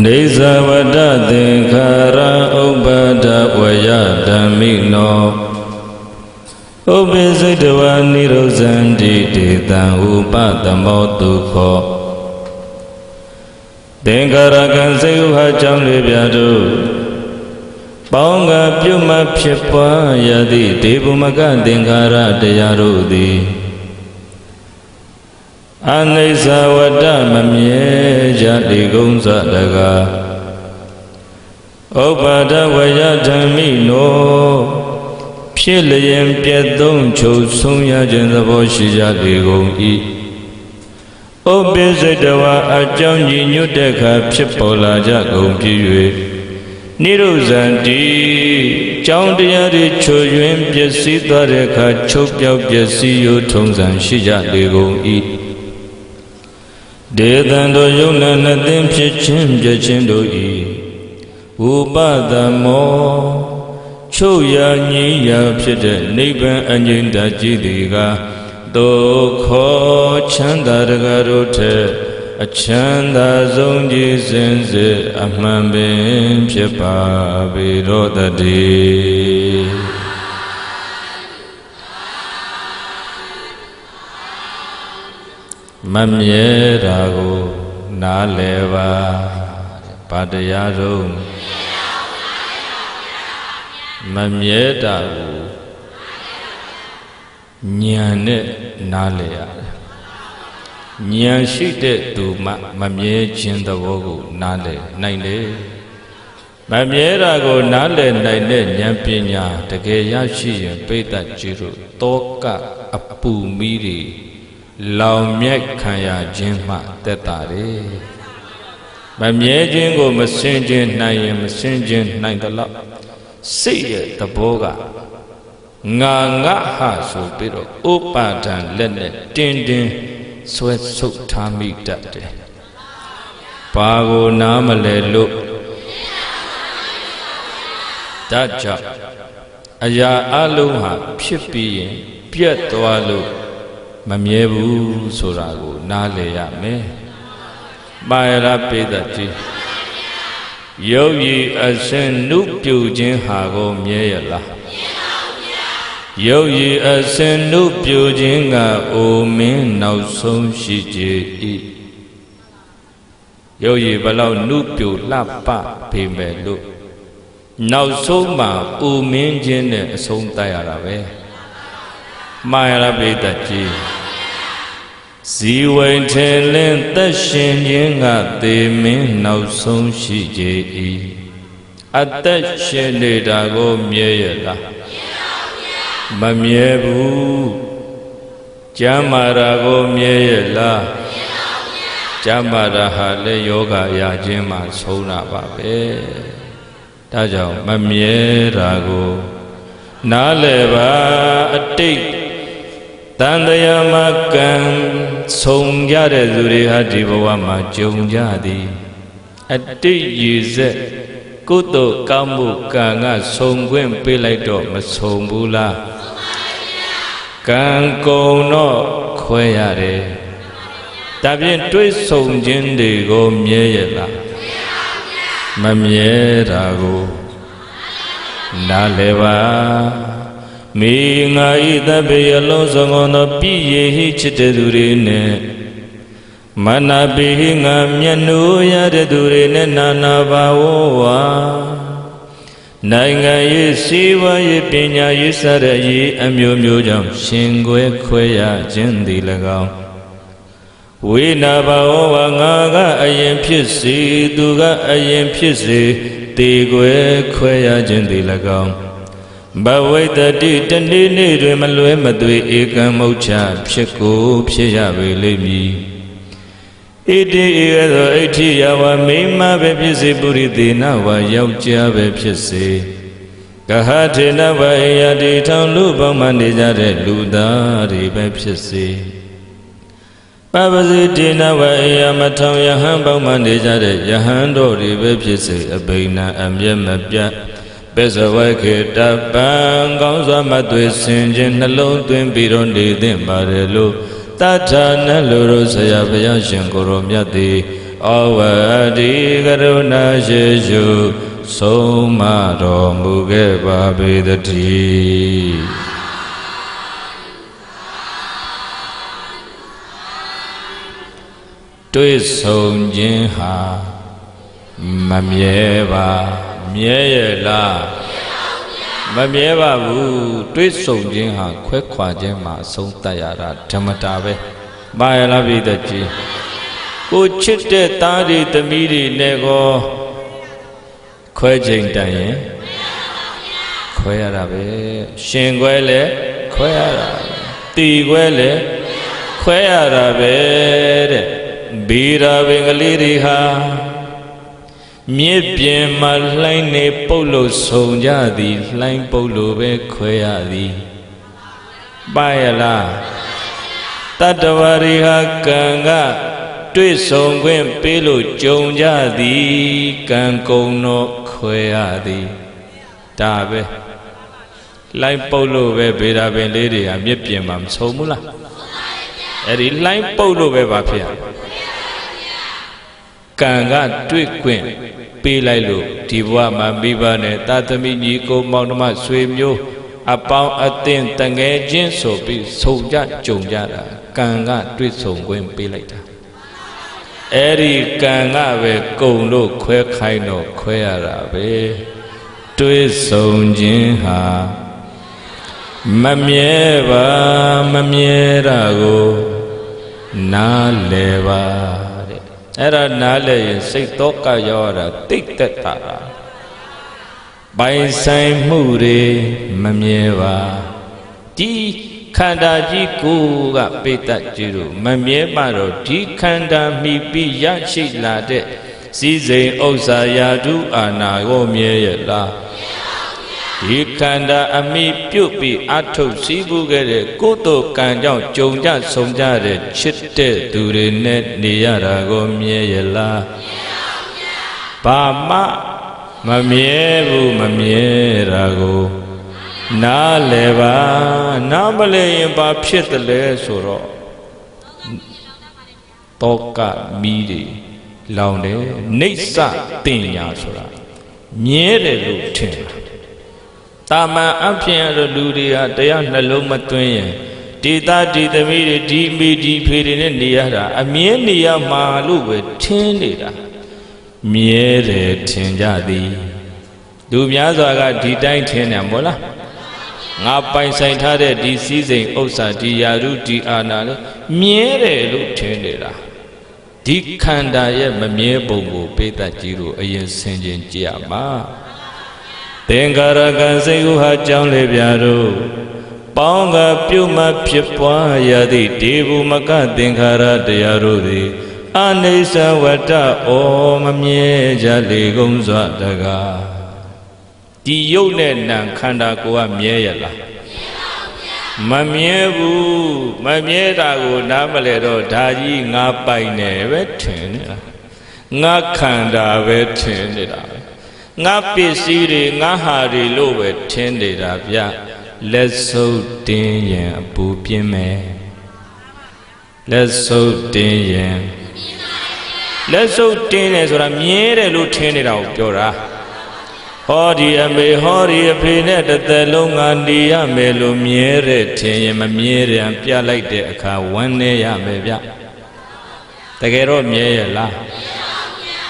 Nizavada Dinkara Ubada Vayadamino Ubizidwa Nirozandi Didan Ubadamotukho Dinkara Kansiha Jamlibyadu Paunga Pyuma Pshipwa Yadi Dibumaka Dinkara Dayarudi Anisavada Mamye Jadi Gunza Daga Ubada Vayadamino Pshiliyan Pyadon Chosunya Jendavoshi Jadi Gungi Ubizidwa Ajanji Nyudeka Pshipola Jagong Piwe Nirozandi Chandiyari Choyuen Pyasi Dwareka Chopyao Pyasi Yotongzan Shijadi Gungi Dedando Yuna Nadim Pshichin Pshichindo I Ubadamo Choya Niya Pshita Niban Anjinda Jidiga Dokho Chandaraga Rote Achanda Zonji Zenze Ahmambin Pshipa Virodadi Mamye Rago Naleva Padayaro Mamye Rago Nyane Nalea Nyan Shite Duma Mamye Chindawogu Nale Naile Mamye Rago Nale Naile Nyampinya Tageya Shi Peta Jiru Toka Apu Miri Lao Myek Kaya Jimma Tetare Mamye Jingo Masinjin Nayam Masinjin Naindala See the Boga Nga Ha so biro Upadan Lene Dindin Sweat Soak Tami Date Pago Namale Look Daja Aya Aloha Pipi Pietwalu Mamyebu Surago Naleya Me Bayara Pedaji Yogi Asen Nupyu Jin Hago Myela Yogi Asen Nupyu Jinga O Min Now Song Shiji Yogi Balau Nupyu Lapa Pimelu Now Soma O Min Jin Song Tayarabe Mayara Pedaji Ziway Telen Tashin Yinga De Min Now Song Shiji Atashin Dago Myela Mamyebu Jamarago Myela Jamaraha Yoga Yajima Sona Babe Tajao Mamyerago Naleva Atik Tandayamakan Songyare Zuriha Jivawama Jongjadi Atik Yize Kuto Kambu Kanga Songwen Pilaito Masombula Kanko no Kwayare Tabien Twist Songjin de Go Myela Mamyerago Naleva Minga ida be alonso ngono piye chitedurine Mana bihinga myanu yare durine nana bawa Nainga ye siwa ye pinya ye sara ye amyo myo jam shingwe kwaya jindi lagao Wina bawa ngaga ayen phisi duga ayen phisi tigwe kwaya jindi lagao Bawitati Tandini Rimalwe Madwe Eka Mocha Pshiko Pshaya Velemi Iti Edo Iti Yawa Mima Bepisi Buriti Nawa Yaucha Bepisi Kahate Nawa Eyadi Town Lupa Mandijare Ludari Bepisi Babasiti Nawa Eyamatown Yahamba Mandijare Yahandori Bepisi Abena Amyamabya Besawake Tapan Gonza Matwe Sinjin Nalo Twin Piron de Dimbarelo Tata Naluro Sayabaya Shankoro Myati ဝတိကရုဏာရှိရှုဆုံးမတော်မူခဲ့ပါပေသတည်းတွေ့ဆုံခြင်းဟာမမြဲပါမြဲရဲ့လားမမြဲပါဘူးတွေ့ဆုံခြင်းဟာခွဲခွာခြင်းမှာအဆုံးသတ်ရတာဓမ္မတာပဲပါရလားပြည်သက်ကြီးကိုချစ်တဲ့သားတွေသမီးတွေနဲ့ကောခွဲချိန်တန်ရင်ခွဲရတာပဲရှင်ခွဲလဲခွဲရတာတီခွဲလဲခွဲရတာပဲတဲ့ဘီရာပင်ကလေးတွေဟာမြစ်ပြင်မှာလှိုင်းနေပုတ်လို့ဆုံကြသည်လှိုင်းပုတ်လို့ပဲခွဲရသည်ပါရလားတတ္တဝါတွေဟာကံကတွေ့ဆုံခွင့်ပေးလို့ကြုံကြသည်ကံကုန်တော့ခွဲရသည်ဒါပဲလှိုင်းပုတ်လို့ပဲဗေဒပင်လေးတွေဟာမြစ်ပြင်မှာမဆုံဘူးလားအဲ့ဒီလှိုင်းပုတ်လို့ပဲဘာဖြစ်ရကံကတွေ့ခွင့်ပေးလိုက်လို့ဒီဘဝမှာမိဘနဲ့တာသမီညီကိုမောင်နှမဆွေမျိုးအပေါင်းအသင်းတငယ်ချင်းဆိုပြီးဆုံကြကြုံကြတာကံကတွေ့ဆုံခွင့်ပေးလိုက်တာအဲ့ဒီကံကပဲကုံလို့ခွဲခိုင်းတော့ခွဲရတာပဲတွေ့ဆုံခြင်းဟာမမြဲပါမမြဲတာကိုနားလည်ပါတဲ့အဲ့ဒါနားလည်ရင်စိတ်တော့ကရောက်ရတာတိတ်သက်တာပိုင်ဆိုင်မှုတွေမမြဲပါဒီခန္ဓာကြီးကိုကပိဋကကြီးတို့မမြဲပါတော့ဒီခန္ဓာမိပြီးရရှိလာတဲ့စည်းစိမ်ဥစ္စာယာတုအာနာကိုမြဲရလားဒီခန္ဓာအမိပြုတ်ပြီးအထုတ်စည်းပူးခဲ့တဲ့ကုသိုလ်ကံကြောင့်ကြုံကြဆုံကြတဲ့ချစ်တဲ့သူတွေနဲ့နေရတာကိုမြဲရလားဘာမှမမြဲဘူးမမြဲတာကိုနားလဲပါနားမလဲရင်ဘာဖြစ်တယ်လဲဆိုတော့တောကမီးတွေလောင်တယ်နှိမ့်စတင်ညာဆိုတာမြဲတယ်လို့ထင်တာမန်အဖြစ်ရတော့လူတွေဟာတရားနှလုံးမသွင်းရင်ဒီသားဒီသမီးတွေဒီမိဒီဖေတွေနဲ့နေရတာအမြဲနေရမှာလို့ပဲထင်နေတာမြဲတယ်ထင်ကြသည်လူများစွာကဒီတိုင်းထင်တယ်မို့လားငါပိုင်ဆိုင်ထားတဲ့ဒီစည်းစိမ်ဥစ္စာဒီယာရုဒီအာနာလေမြဲတယ်လို့ထင်နေတာဒီခန္ဓာရဲ့မမြဲပုံကိုပိဋကကြီးတို့အရင်ဆင်ခြင်ကြည့်ရမှာသင်္ခါရကံစိတ်ဟုဟာကြောင်းလေပြတို့ပေါင်းကပြုတ်မှဖြစ်ပွားရသည့်ဒီဘူမကသင်္ခါရတရားတို့သည်အနိစ္စဝတ္တဩမမြဲကြလေကုန်စွာတကားဒီယုတ်နဲ့နံခန္ဓာကိုယ်ကမြဲရလားမမြဲဘူးမမြဲတာကိုနားမလဲတော့ဒါကြီးငါပိုင်နေပဲထင်နေတာငါခန္ဓာပဲထင်နေတာငါပစ္စည်းတွေငါဟာတွေလို့ပဲထင်နေတာဗျလက်ဆုပ်တင်းရင်အပူပြင်းမယ်လက်ဆုပ်တင်းရင်လက်ဆုပ်တင်းတယ်ဆိုတာမြဲတယ်လို့ထင်နေတာကိုပြောတာဟောဒီအမေဟောဒီအဖေနဲ့တစ်သက်လုံးငါနေရမယ်လို့မြဲတဲ့ထင်ရင်မမြဲတယ်ပြလိုက်တဲ့အခါဝမ်းနေရမယ်ဗျတကယ်တော့မြဲရလား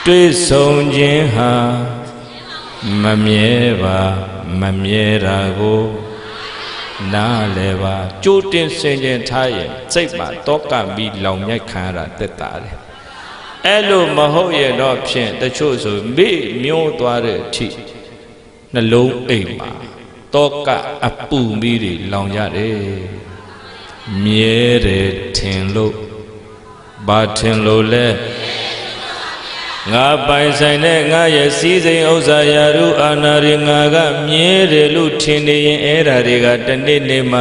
တွေ့ဆုံခြင်းဟာမမြဲပါမမြဲတာကိုနားလဲပါကြိုးတင်ဆင်ခြင်ထားရင်စိတ်မှာတောကပြီးလောင်မြိုက်ခံရတာတက်တာတယ်အဲ့လိုမဟုတ်ရင်တော့ဖြင့်တချို့ဆိုမေ့မျောသွားတဲ့အထိနှလုံးအိမ်မှာတောကအပူမီးတွေလောင်ရတယ်မြဲတယ်ထင်လို့ဘာထင်လို့လဲငါပိုင်ဆိုင်တဲ့ငါရဲ့စည်းစိမ်ဥစ္စာယာရုအာနာတွေငါကမြဲတယ်လို့ထင်နေရင်အဲ့ဓာတွေကတနေ့နေ့မှ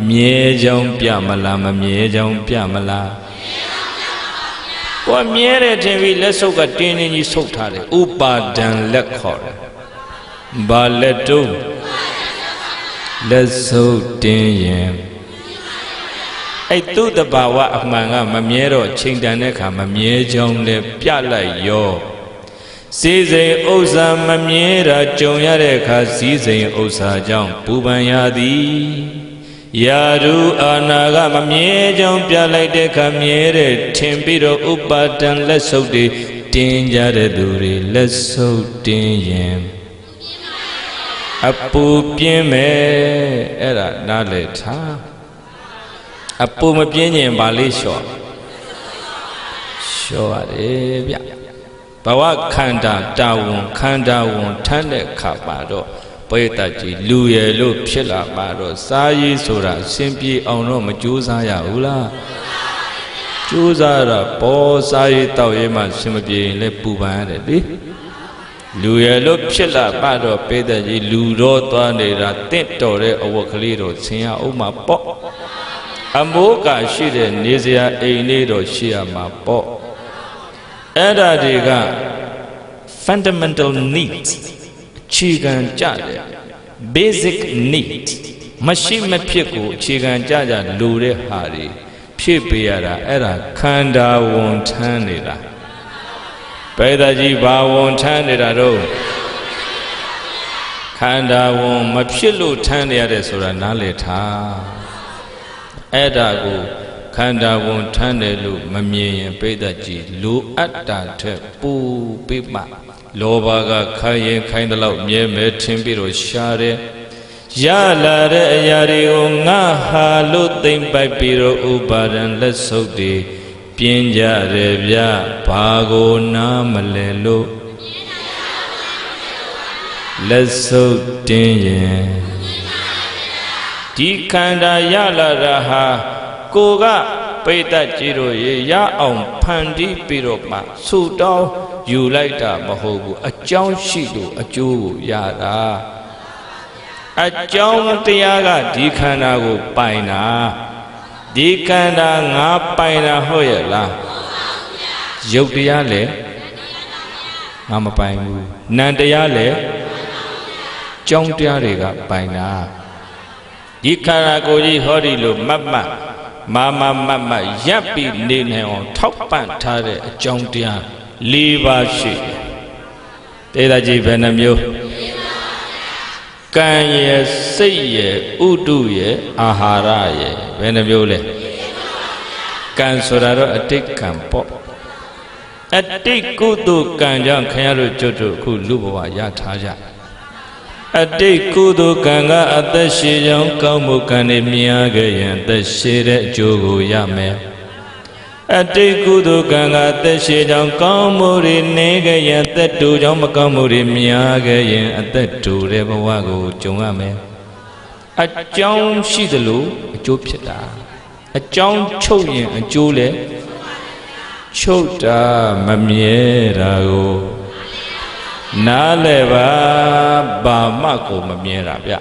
မြဲကြောင်းပြမလားမမြဲကြောင်းပြမလားကိုမြဲတယ်ထင်ပြီးလက်ဆုပ်ကတင်းတင်းကြီးဆုပ်ထားတယ်ဥပါဒံလက်ခေါ်တယ်ဘာလက်တုံး လက်ဆုပ်တင်းရင် အဲ့သူ့တဘာဝအမှန်ကမမြဲတော့ချိန်တန်တဲ့အခါမမြဲကြောင်းလဲပြလိုက်ရောစည်းစိမ်ဥစ္စာမမြဲတာကြုံရတဲ့အခါစည်းစိမ်ဥစ္စာကြောင့်ပူပန်ရသည်ယာရုအာနာကမမြဲကြောင်းပြလိုက်တဲ့အခါမြဲတဲ့ထင်ပြီးတော့ဥပါဒံလက်ဆုပ်တွေတင်းကြတဲ့သူတွေလက်ဆုပ်တင်းရင်အပူပြင်းမယ်အဲ့ဒါနားလည်ထားအပူမပြင်းရင်ဗာလေးလျှော့ရတယ်ဗျဘဝခန္ဓာတာဝန်ခန္ဓာဝန်ထမ်းတဲ့ခါပါတော့ပရိသတ်ကြီးလူရယ်လို့ဖြစ်လာပါတော့စားရေးဆိုတာအစဉ်ပြေအောင်တော့မကြိုးစားရဘူးလားကြိုးစားတာပေါ်စားရေးတောက်ရေးမှအစဉ်မပြေရင်လည်းပူပန်ရတယ်လေလူရယ်လို့ဖြစ်လာပါတော့ပရိသတ်ကြီးလူတော့သွားနေတာတင့်တော်တဲ့အဝတ်ကလေးတော့ဆင်ရအောင်မှာပေါ့အမိုးကရှိတဲ့နေစရာအိမ်လေးတော့ရှိရမှာပေါ့အဲ့ဒါတွေက fundamental needs အခြေခံကြတယ် basic need မရှိမဖြစ်ကိုအခြေခံကြလိုတဲ့ဟာတွေဖြည့်ပေးရတာအဲ့ဒါခန္ဓာဝန်ထမ်းနေတာဘယ်သာကြီးဘာဝန်ထမ်းနေတာတော့ခန္ဓာဝန်မဖြစ်လို့ထမ်းနေရတယ်ဆိုတာနားလည်ထားအဲ့ဒါကိုခန္ဓာဝန်ထမ်းတယ်လို့မမြင်ရင်ပိဋကကြီးလိုအပ်တာထက်ပူပိမလောဘကခိုင်းရင်ခိုင်းတဲ့လောက်မြဲမဲထင်ပြီးတော့ရှားတယ်ရလာတဲ့အရာတွေကိုငါဟာလို့သိမ့်ပိုက်ပြီးတော့ဥပါဒံလက်ဆုပ်တွေပြင်းကြတယ်ဗျဘာကိုနားမလဲလို့လက်ဆုပ်တင်းရင်ဒီခန္ဓာရလာတာဟာကိုကပိဋကကြီးတို့ရေရအောင်ဖန်တီးပြီးတော့မှဆူတောင်းယူလိုက်တာမဟုတ်ဘူးအကြောင်းရှိလို့အကျိုးကိုရတာအကြောင်းတရားကဒီခန္ဓာကိုပိုင်တာဒီခန္ဓာငါပိုင်တာဟုတ်ရဲ့လားရုပ်တရားလည်းငါမပိုင်ဘူးနံတရားလည်းကြောင်းတရားတွေကပိုင်တာဒီခန္ဓာကိုယ်ကြီးဟောဒီလိုမတ်မရပ်ပြီးနေနိုင်အောင်ထောက်ပံ့ထားတဲ့အကြောင်းတရား၄ပါးရှိတယ်တေသာကြီးဘယ်နှမျိုးကံရယ်စိတ်ရယ်ဥတုရယ်အာဟာရရယ်ဘယ်နှမျိုးလဲကံဆိုတာတော့အတိတ်ကံပေါ့အတိတ်ကုသိုလ်ကံကြောင့်ခင်ဗျားတို့ကျွတ်တို့အခုလူဘဝရထားကြအတိတ်ကုသိုလ်ကံကအသက်ရှိကြောင်းကောင်းမှုကံတွေမြင်ရခဲ့ရင်အသက်ရှိတဲ့အကျိုးကိုရမယ်အတိတ်ကုသိုလ်ကံကအသက်ရှိကြောင်းကောင်းမှုတွေနေခဲ့ရင်အသက်တူကြောင်းမကောင်းမှုတွေမြင်ရခဲ့ရင်အသက်တူတဲ့ဘဝကိုကြုံရမယ်အကြောင်းရှိသလိုအကျိုးဖြစ်တာအကြောင်းချုပ်ရင်အကျိုးလည်းချုပ်တာမမြဲတာကိုနားလဲပါဘာမှကိုမမြဲတာဗျ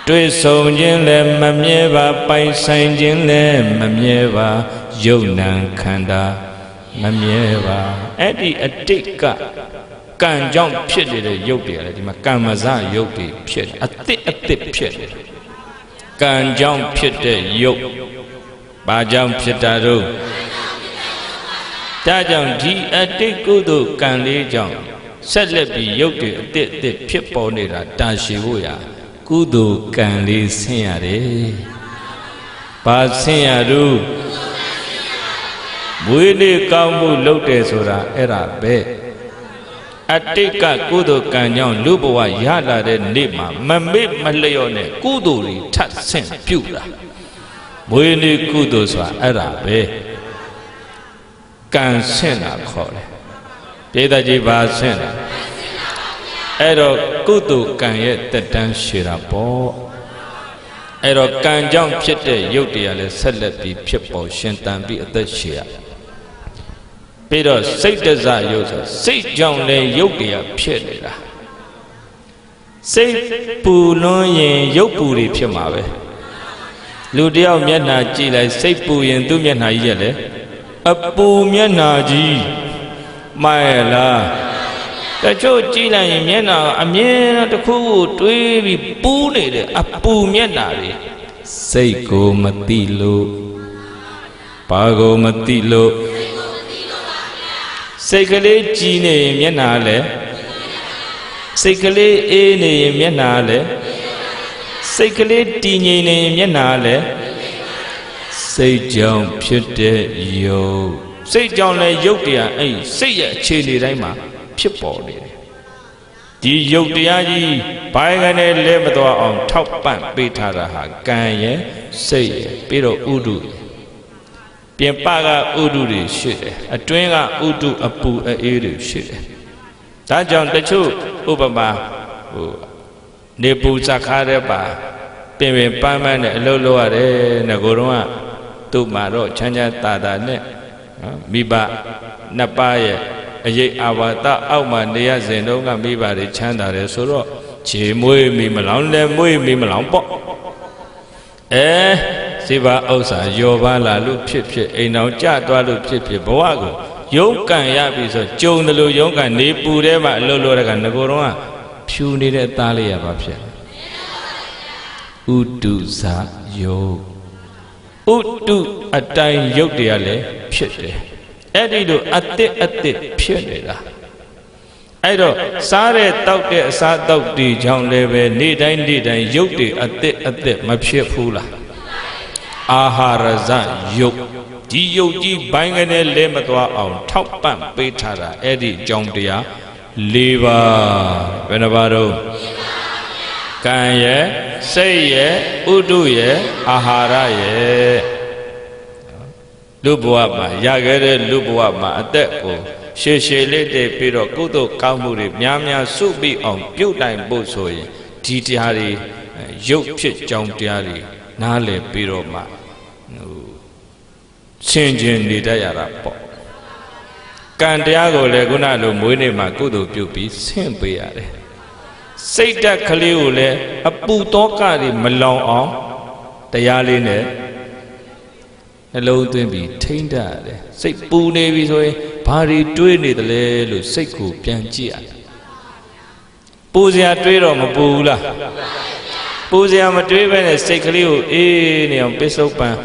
တွေ့ဆုံခြင်းလည်းမမြဲပါပိုင်ဆိုင်ခြင်းလည်းမမြဲပါယုံနံခန္ဓာမမြဲပါအဲ့ဒီအတိတ်ကကံကြောင့်ဖြစ်နေတဲ့ရုပ်တွေကလည်းဒီမှာကံမစရုပ်တွေဖြစ်အသစ်ဖြစ်တယ်ကံကြောင့်ဖြစ်တဲ့ရုပ်ဘာကြောင့်ဖြစ်တာတော့ဒါကြောင့်ဒီအတိတ်ကုသိုလ်ကံလေးကြောင့်ဆက်လက်ပြီးရုပ်တွေအသစ်ဖြစ်ပေါ်နေတာတာရှည်ဖို့ရကုသိုလ်ကံလေးဆင်းရတယ်။ဘာဆင်းရတော့မွေးနေ့ကောင်းမှုလုပ်တယ်ဆိုတာအဲ့ဒါပဲအတိတ်ကကုသိုလ်ကံကြောင့်လူဘဝရလာတဲ့နေ့မှာမမေ့မလျော့နဲ့ကုသိုလ်တွေထပ်ဆင့်ပြုတာမွေးနေ့ကုသိုလ်ဆိုတာအဲ့ဒါပဲကံဆင့်တာခေါ်တယ်ဒေသကြီးပါဆင့်တာအဲ့တော့ကုသိုလ်ကံရဲ့တက်တန်းရှည်တာပေါ့အဲ့တော့ကံကြောင့်ဖြစ်တဲ့ရုပ်တရားလည်းဆက်လက်ပြီးဖြစ်ပေါ်ရှင်တန်ပြီးအသက်ရှည်ရပြီးတော့စိတ်တဇရုပ်ဆိုစိတ်ကြောင့်လည်းရုပ်တရားဖြစ်နေတာစိတ်ပူလွန်းရင်ရုပ်ပူတွေဖြစ်မှာပဲလူတယောက်မျက်နှာကြည့်လိုက်စိတ်ပူရင်သူ့မျက်နှာကြီးရဲ့လေအပူမျက်နှာကြီးမှန်ရဲ့လားတချို့ကြည့်လိုက်ရင်မျက်နှာအမြဲတခုခုတွေးပြီးပူးနေတယ်အပူမျက်နှာတွေစိတ်ကိုမသိလို့ ဘာကိုမသိလို့စိတ်ကလေးကြည်နေရင်မျက်နှာလဲစိတ်ကလေးအေးနေရင်မျက်နှာလဲစိတ်ကလေးတည်ငြိမ်နေရင်မျက်နှာလဲစိတ်ကြောင့်ဖြစ်တဲ့ယုတ်စိတ်ကြောင့်လည်းယုတ်တရားအဲ့စိတ်ရဲ့အခြေအနေတိုင်းမှာဖြစ်ပေါ်နေတယ်ဒီယုတ်တရားကြီးဘိုင်းကနေလဲမသွားအောင်ထောက်ပံ့ပေးထားတာဟာကံရဲ့စိတ်ရဲ့ပြီးတော့ဥဒုပြင်ပကဥဒုတွေရှိတယ်အတွင်းကဥဒုအပူအေးတွေရှိတယ်ဒါကြောင့်တချို့ဥပမာနေပူစခါတဲ့ပါပင်ပင်ပန်းပန်းနဲ့အလုပ်လုပ်ရတယ်ငကိုယ်တော့သူ့မှာတော့ချမ်းချမ်းသာသာနဲ့မိဘနှစ်ပါးရဲ့အရေးအာဝါဒအောက်မှာနေရစဉ်တုန်းကမိဘတွေချမ်းသာတယ်ဆိုတော့ခြေမွေးမိမလောင်လဲမွေးမိမလောင်ပေါ့စေပါဥစ္စာယောပါလာလို့ဖြစ်ဖြစ်အိမ်တော်ကြသွားလို့ဖြစ်ဖြစ်ဘဝကိုရုန်းကန်ရပြီဆိုကြုံတယ်လို့ရုန်းကန်နေပူထဲမှာအလုပ်လုပ်တဲ့ကငကိုယ်တော့ဖြူနေတဲ့အသားလေးရပါဖြစ်ဥတုဇာယုတ်ဥတုအတိုင်းယုတ်တရားလည်းဖြစ်တယ်အဲ့ဒီလိုအတစ်ဖြစ်နေတာအဲ့တော့စားတဲ့တောက်တဲ့အစားတောက်တွေကြောင့်လည်းပဲနေ့တိုင်းယုတ်တွေအတစ်မဖြစ်ဘူးလားအာဟာရဇယုတ်ဒီယုတ်ကြီးဘိုင်းကနေလဲမသွားအောင်ထောက်ပံ့ပေးထားတာအဲ့ဒီအကြောင်းတရား၄ပါးဘယ်နှပါတော့ကံရဲ့စိတ်ရဲ့ဥဒုရဲ့အာဟာရရဲ့လူဘဝမှာရခဲ့တဲ့လူဘဝမှာအသက်ကိုရှည်ရှည်လေးတည်ပြီးတော့ကုသိုလ်ကောင်းမှုတွေများစုပြီးအောင်ပြုတ်တိုင်ဖို့ဆိုရင်ဒီတရားတွေရုပ်ဖြစ်ကြောင်းတရားတွေနားလည်ပြီးတော့မှရှင်းချင်းနေတတ်ရတာပေါ့ကံတရားကိုလည်းခုနလိုမွေးနေ့မှာကုသိုလ်ပြုပြီးဆင့်ပေးရတယ်စိတ်ဓာတ်ကလေးကိုလည်းအပူတောကတွေမလောင်အောင်တရားလေးနဲ့နှလုံးသွင်းပြီးထိမ့်တတ်ရတယ်စိတ်ပူနေပြီဆိုရင်ဘာတွေတွေးနေသလဲလို့စိတ်ကိုပြန်ကြည့်ရတယ်ပူစရာတွေးတော့မပူဘူးလားပူစရာမတွေးဘဲနဲ့စိတ်ကလေးကိုအေးနေအောင်ပစ္စုပန်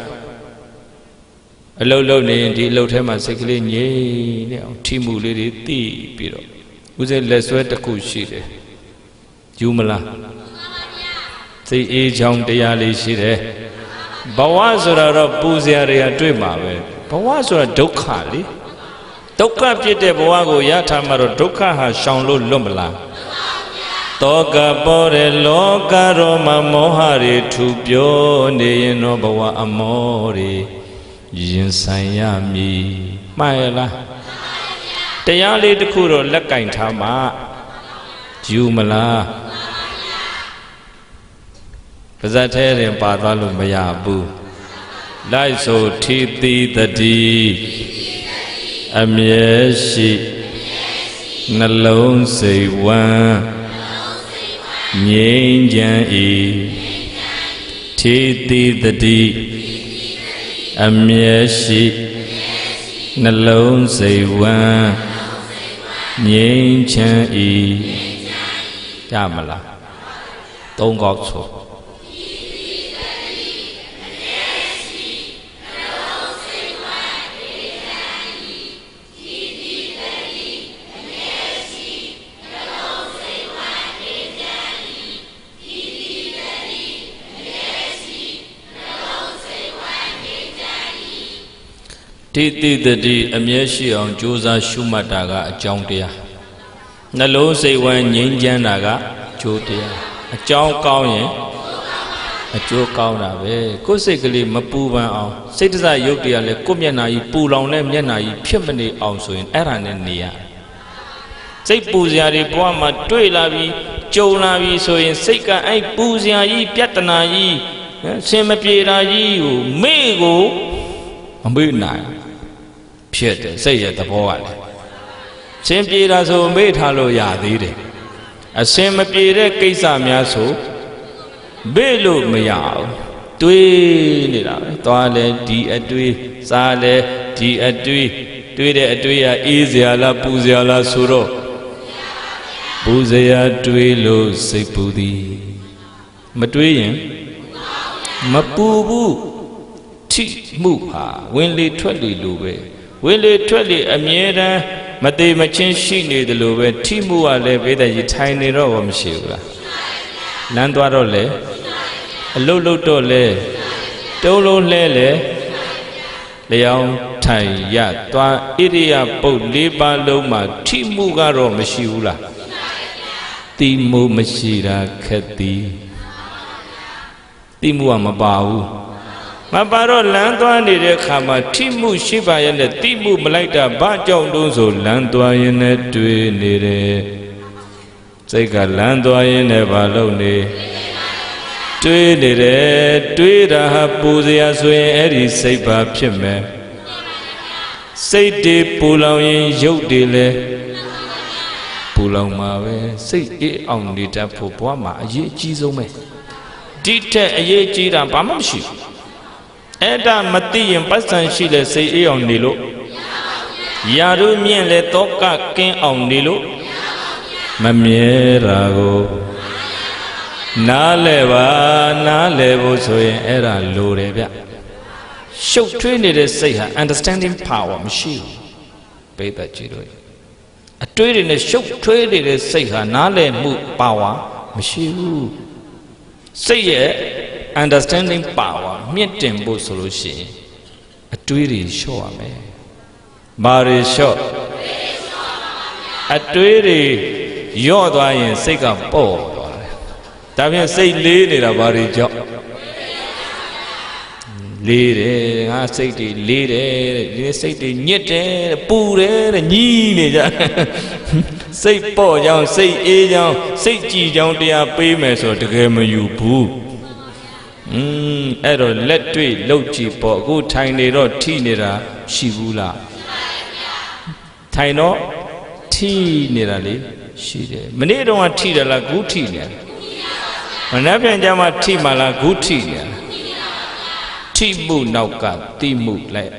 အလုတ်လုတ်နေဒီအလုတ်ထဲမှာစိတ်ကလေးငြိမ်နေအောင်ထိမှုလေးတွေသိပြီးတော့ဦးစိလက်ဆွဲတစ်ခုရှိတယ်ယူမလားစိတ်အေးချောင်းတရားလေးရှိတယ်ဘဝဆိုတာတော့ပူစရာတွေကတွေ့မှာပဲဘဝဆိုတာဒုက္ခလေဒုက္ခဖြစ်တဲ့ဘဝကိုရထားမှာတော့ဒုက္ခဟာရှောင်လို့လွတ်မလားတောကပေါ်တဲ့လောကရောမှာမောဟတွေထူပြောနေရင်တော့ဘဝအမောတွေရင်ဆိုင်ရမည်မှန်ရလားတရားလေးတစ်ခုတော့လက်ကင်ထားမှာယူမလားပါဇတ်ထဲရင်ပါသွားလို့မရဘူးလိုက်ဆိုထီတိတတိအမြဲရှိနှလုံးစိတ်ဝမ်းငြိမ်းချမ်း၏ထီတိတတိအမြဲရှိနှလုံးစိတ်ဝမ်းငြိမ်းချမ်း၏ရမလားသုံးခေါက်ဆိုတိတိတတိအမြဲရှိအောင်ကြိုးစားရှုမှတ်တာကအကြောင်းတရားနှလုံးစိတ်ဝမ်းငြိမ်းချမ်းတာကကျိုးတရားအကြောင်းကောင်းရင်အကျိုးကောင်းတာပဲကိုယ်စိတ်ကလေးမပူပန်အောင်စိတ်တစရုပ်တရားလဲကိုယ်မျက်နှာကြီးပူလောင်တဲ့မျက်နှာကြီးဖြစ်မနေအောင်ဆိုရင်အဲ့ဒါနဲ့နေရစိတ်ပူစရာတွေဘဝမှာတွေ့လာပြီးကြုံလာပြီးဆိုရင်စိတ်ကအဲ့ပူစရာကြီးပြဿနာကြီးဆင်မပြေတာကြီးကိုမေ့ကိုမမေ့နိုင်ဖြစ်တယ်စိတ်ရဲ့သဘောကလည်းဆင်ပြေတာဆိုမေ့ထားလို့ရသေးတယ်အဆင်မပြေတဲ့ကိစ္စများဆိုမေ့လို့မရဘူးတွေးနေတာပဲသွားလဲဒီအတွေးစားလဲဒီအတွေးတွေးတဲ့အတွေးကအေးစရာလားပူစရာလားဆိုတော့ပူစရာတွေးလို့စိတ်ပူသည်မတွေးရင်မပူဘူးထ ထိမှုဟာဝင်လေထွက်လေလိုပဲဝင်လေထွက်လေအမြဲတမ်းမသေးမချင်းရှိနေတယ်လို့ပဲထိမှုကလည်းဘိသက်ကြီးထိုင်နေတော့မရှိဘူးလားလမ်းသွားတော့လေအလုတ်လုတ်တော့လေတုံးလုံးလဲလေလျောင်းထိုင်ရသွားဣရိယာပုတ်၄ပါးလုံးမှာထိမှုကတော့မရှိဘူးလားတိမှုမရှိတာခက်သည်တိမှုကမပါဘူးမပါတော့လမ်းသွားနေတဲ့ခါမှာထိမှုရှိပါရဲ့နဲ့တိမှုမလိုက်တာဘာကြောင့်တုံးဆိုလမ်းသွားရင်နဲ့တွေ့နေတယ်စိတ်ကလမ်းသွားရင်နဲ့ဘာလုပ်နေတွေးနေတယ်တွေးတာဟာပူစရာဆိုရင်အဲ့ဒီစိတ်ပါဖြစ်မယ်စိတ်တွေပူလောင်ရင်ရုပ်တွေလည်းပူလောင်မှာပဲစိတ်အေးအောင်နေတတ်ဖို့ဘဝမှာအရေးအကြီးဆုံးပဲဒီထက်အရေးကြီးတာဘာမှမရှိဘူးအဲ့ဒါမသိရင်ပတ်စံရှိလဲစိတ်အေးအောင်နေလို့ယာရုမြင့်လဲတောကကင်းအောင်နေလို့မမြဲတာကိုနားလဲပါနားလဲဖို့ဆိုရင်အဲ့ဒါလိုတယ်ဗျရှုပ်ထွေးနေတဲ့စိတ်ဟာ understanding power မရှိဘူးဘိသက်ကြီးတို့အတွေးတွေနဲ့ရှုပ်ထွေးနေတဲ့စိတ်ဟာနားလဲမှု power မရှိဘူးစိတ်ရဲ့ understanding power မြင့်တင်ဖို့ဆိုလို့ရှိရင်အတွေးတွေလျှော့ရမယ်ဘာတွေလျှော့အတွေးတွေယော့သွားရင်စိတ်ကပေါ့သွားတယ်ဒါပြန်စိတ်လေးနေတာဘာတွေကြောင့်လေးတယ်ငါစိတ်တွေလေးတယ်ဒီစိတ်တွေညစ်တယ်ပူတယ်တဲ့ညီးနေကြစိတ်ပေါ့ကြောင်းစိတ်အေးကြောင်းစိတ်ကြည်ကြောင်းတရားပေးမယ်ဆိုတကယ်မယူဘူးအဲ့တော့လက်တွေ့လှုပ်ကြည့်ပေါ့အခုထိုင်နေတော့ထိနေတာရှိဘူးလားထိုင်တော့ထိနေတာလေရှိတယ်မနေ့တော့ထိတယ်လားခုထိနေမနှက်ပြန်ကြမှာထိမှလားခုထိနေထိမှုနောက်ကတိမှုလိုက်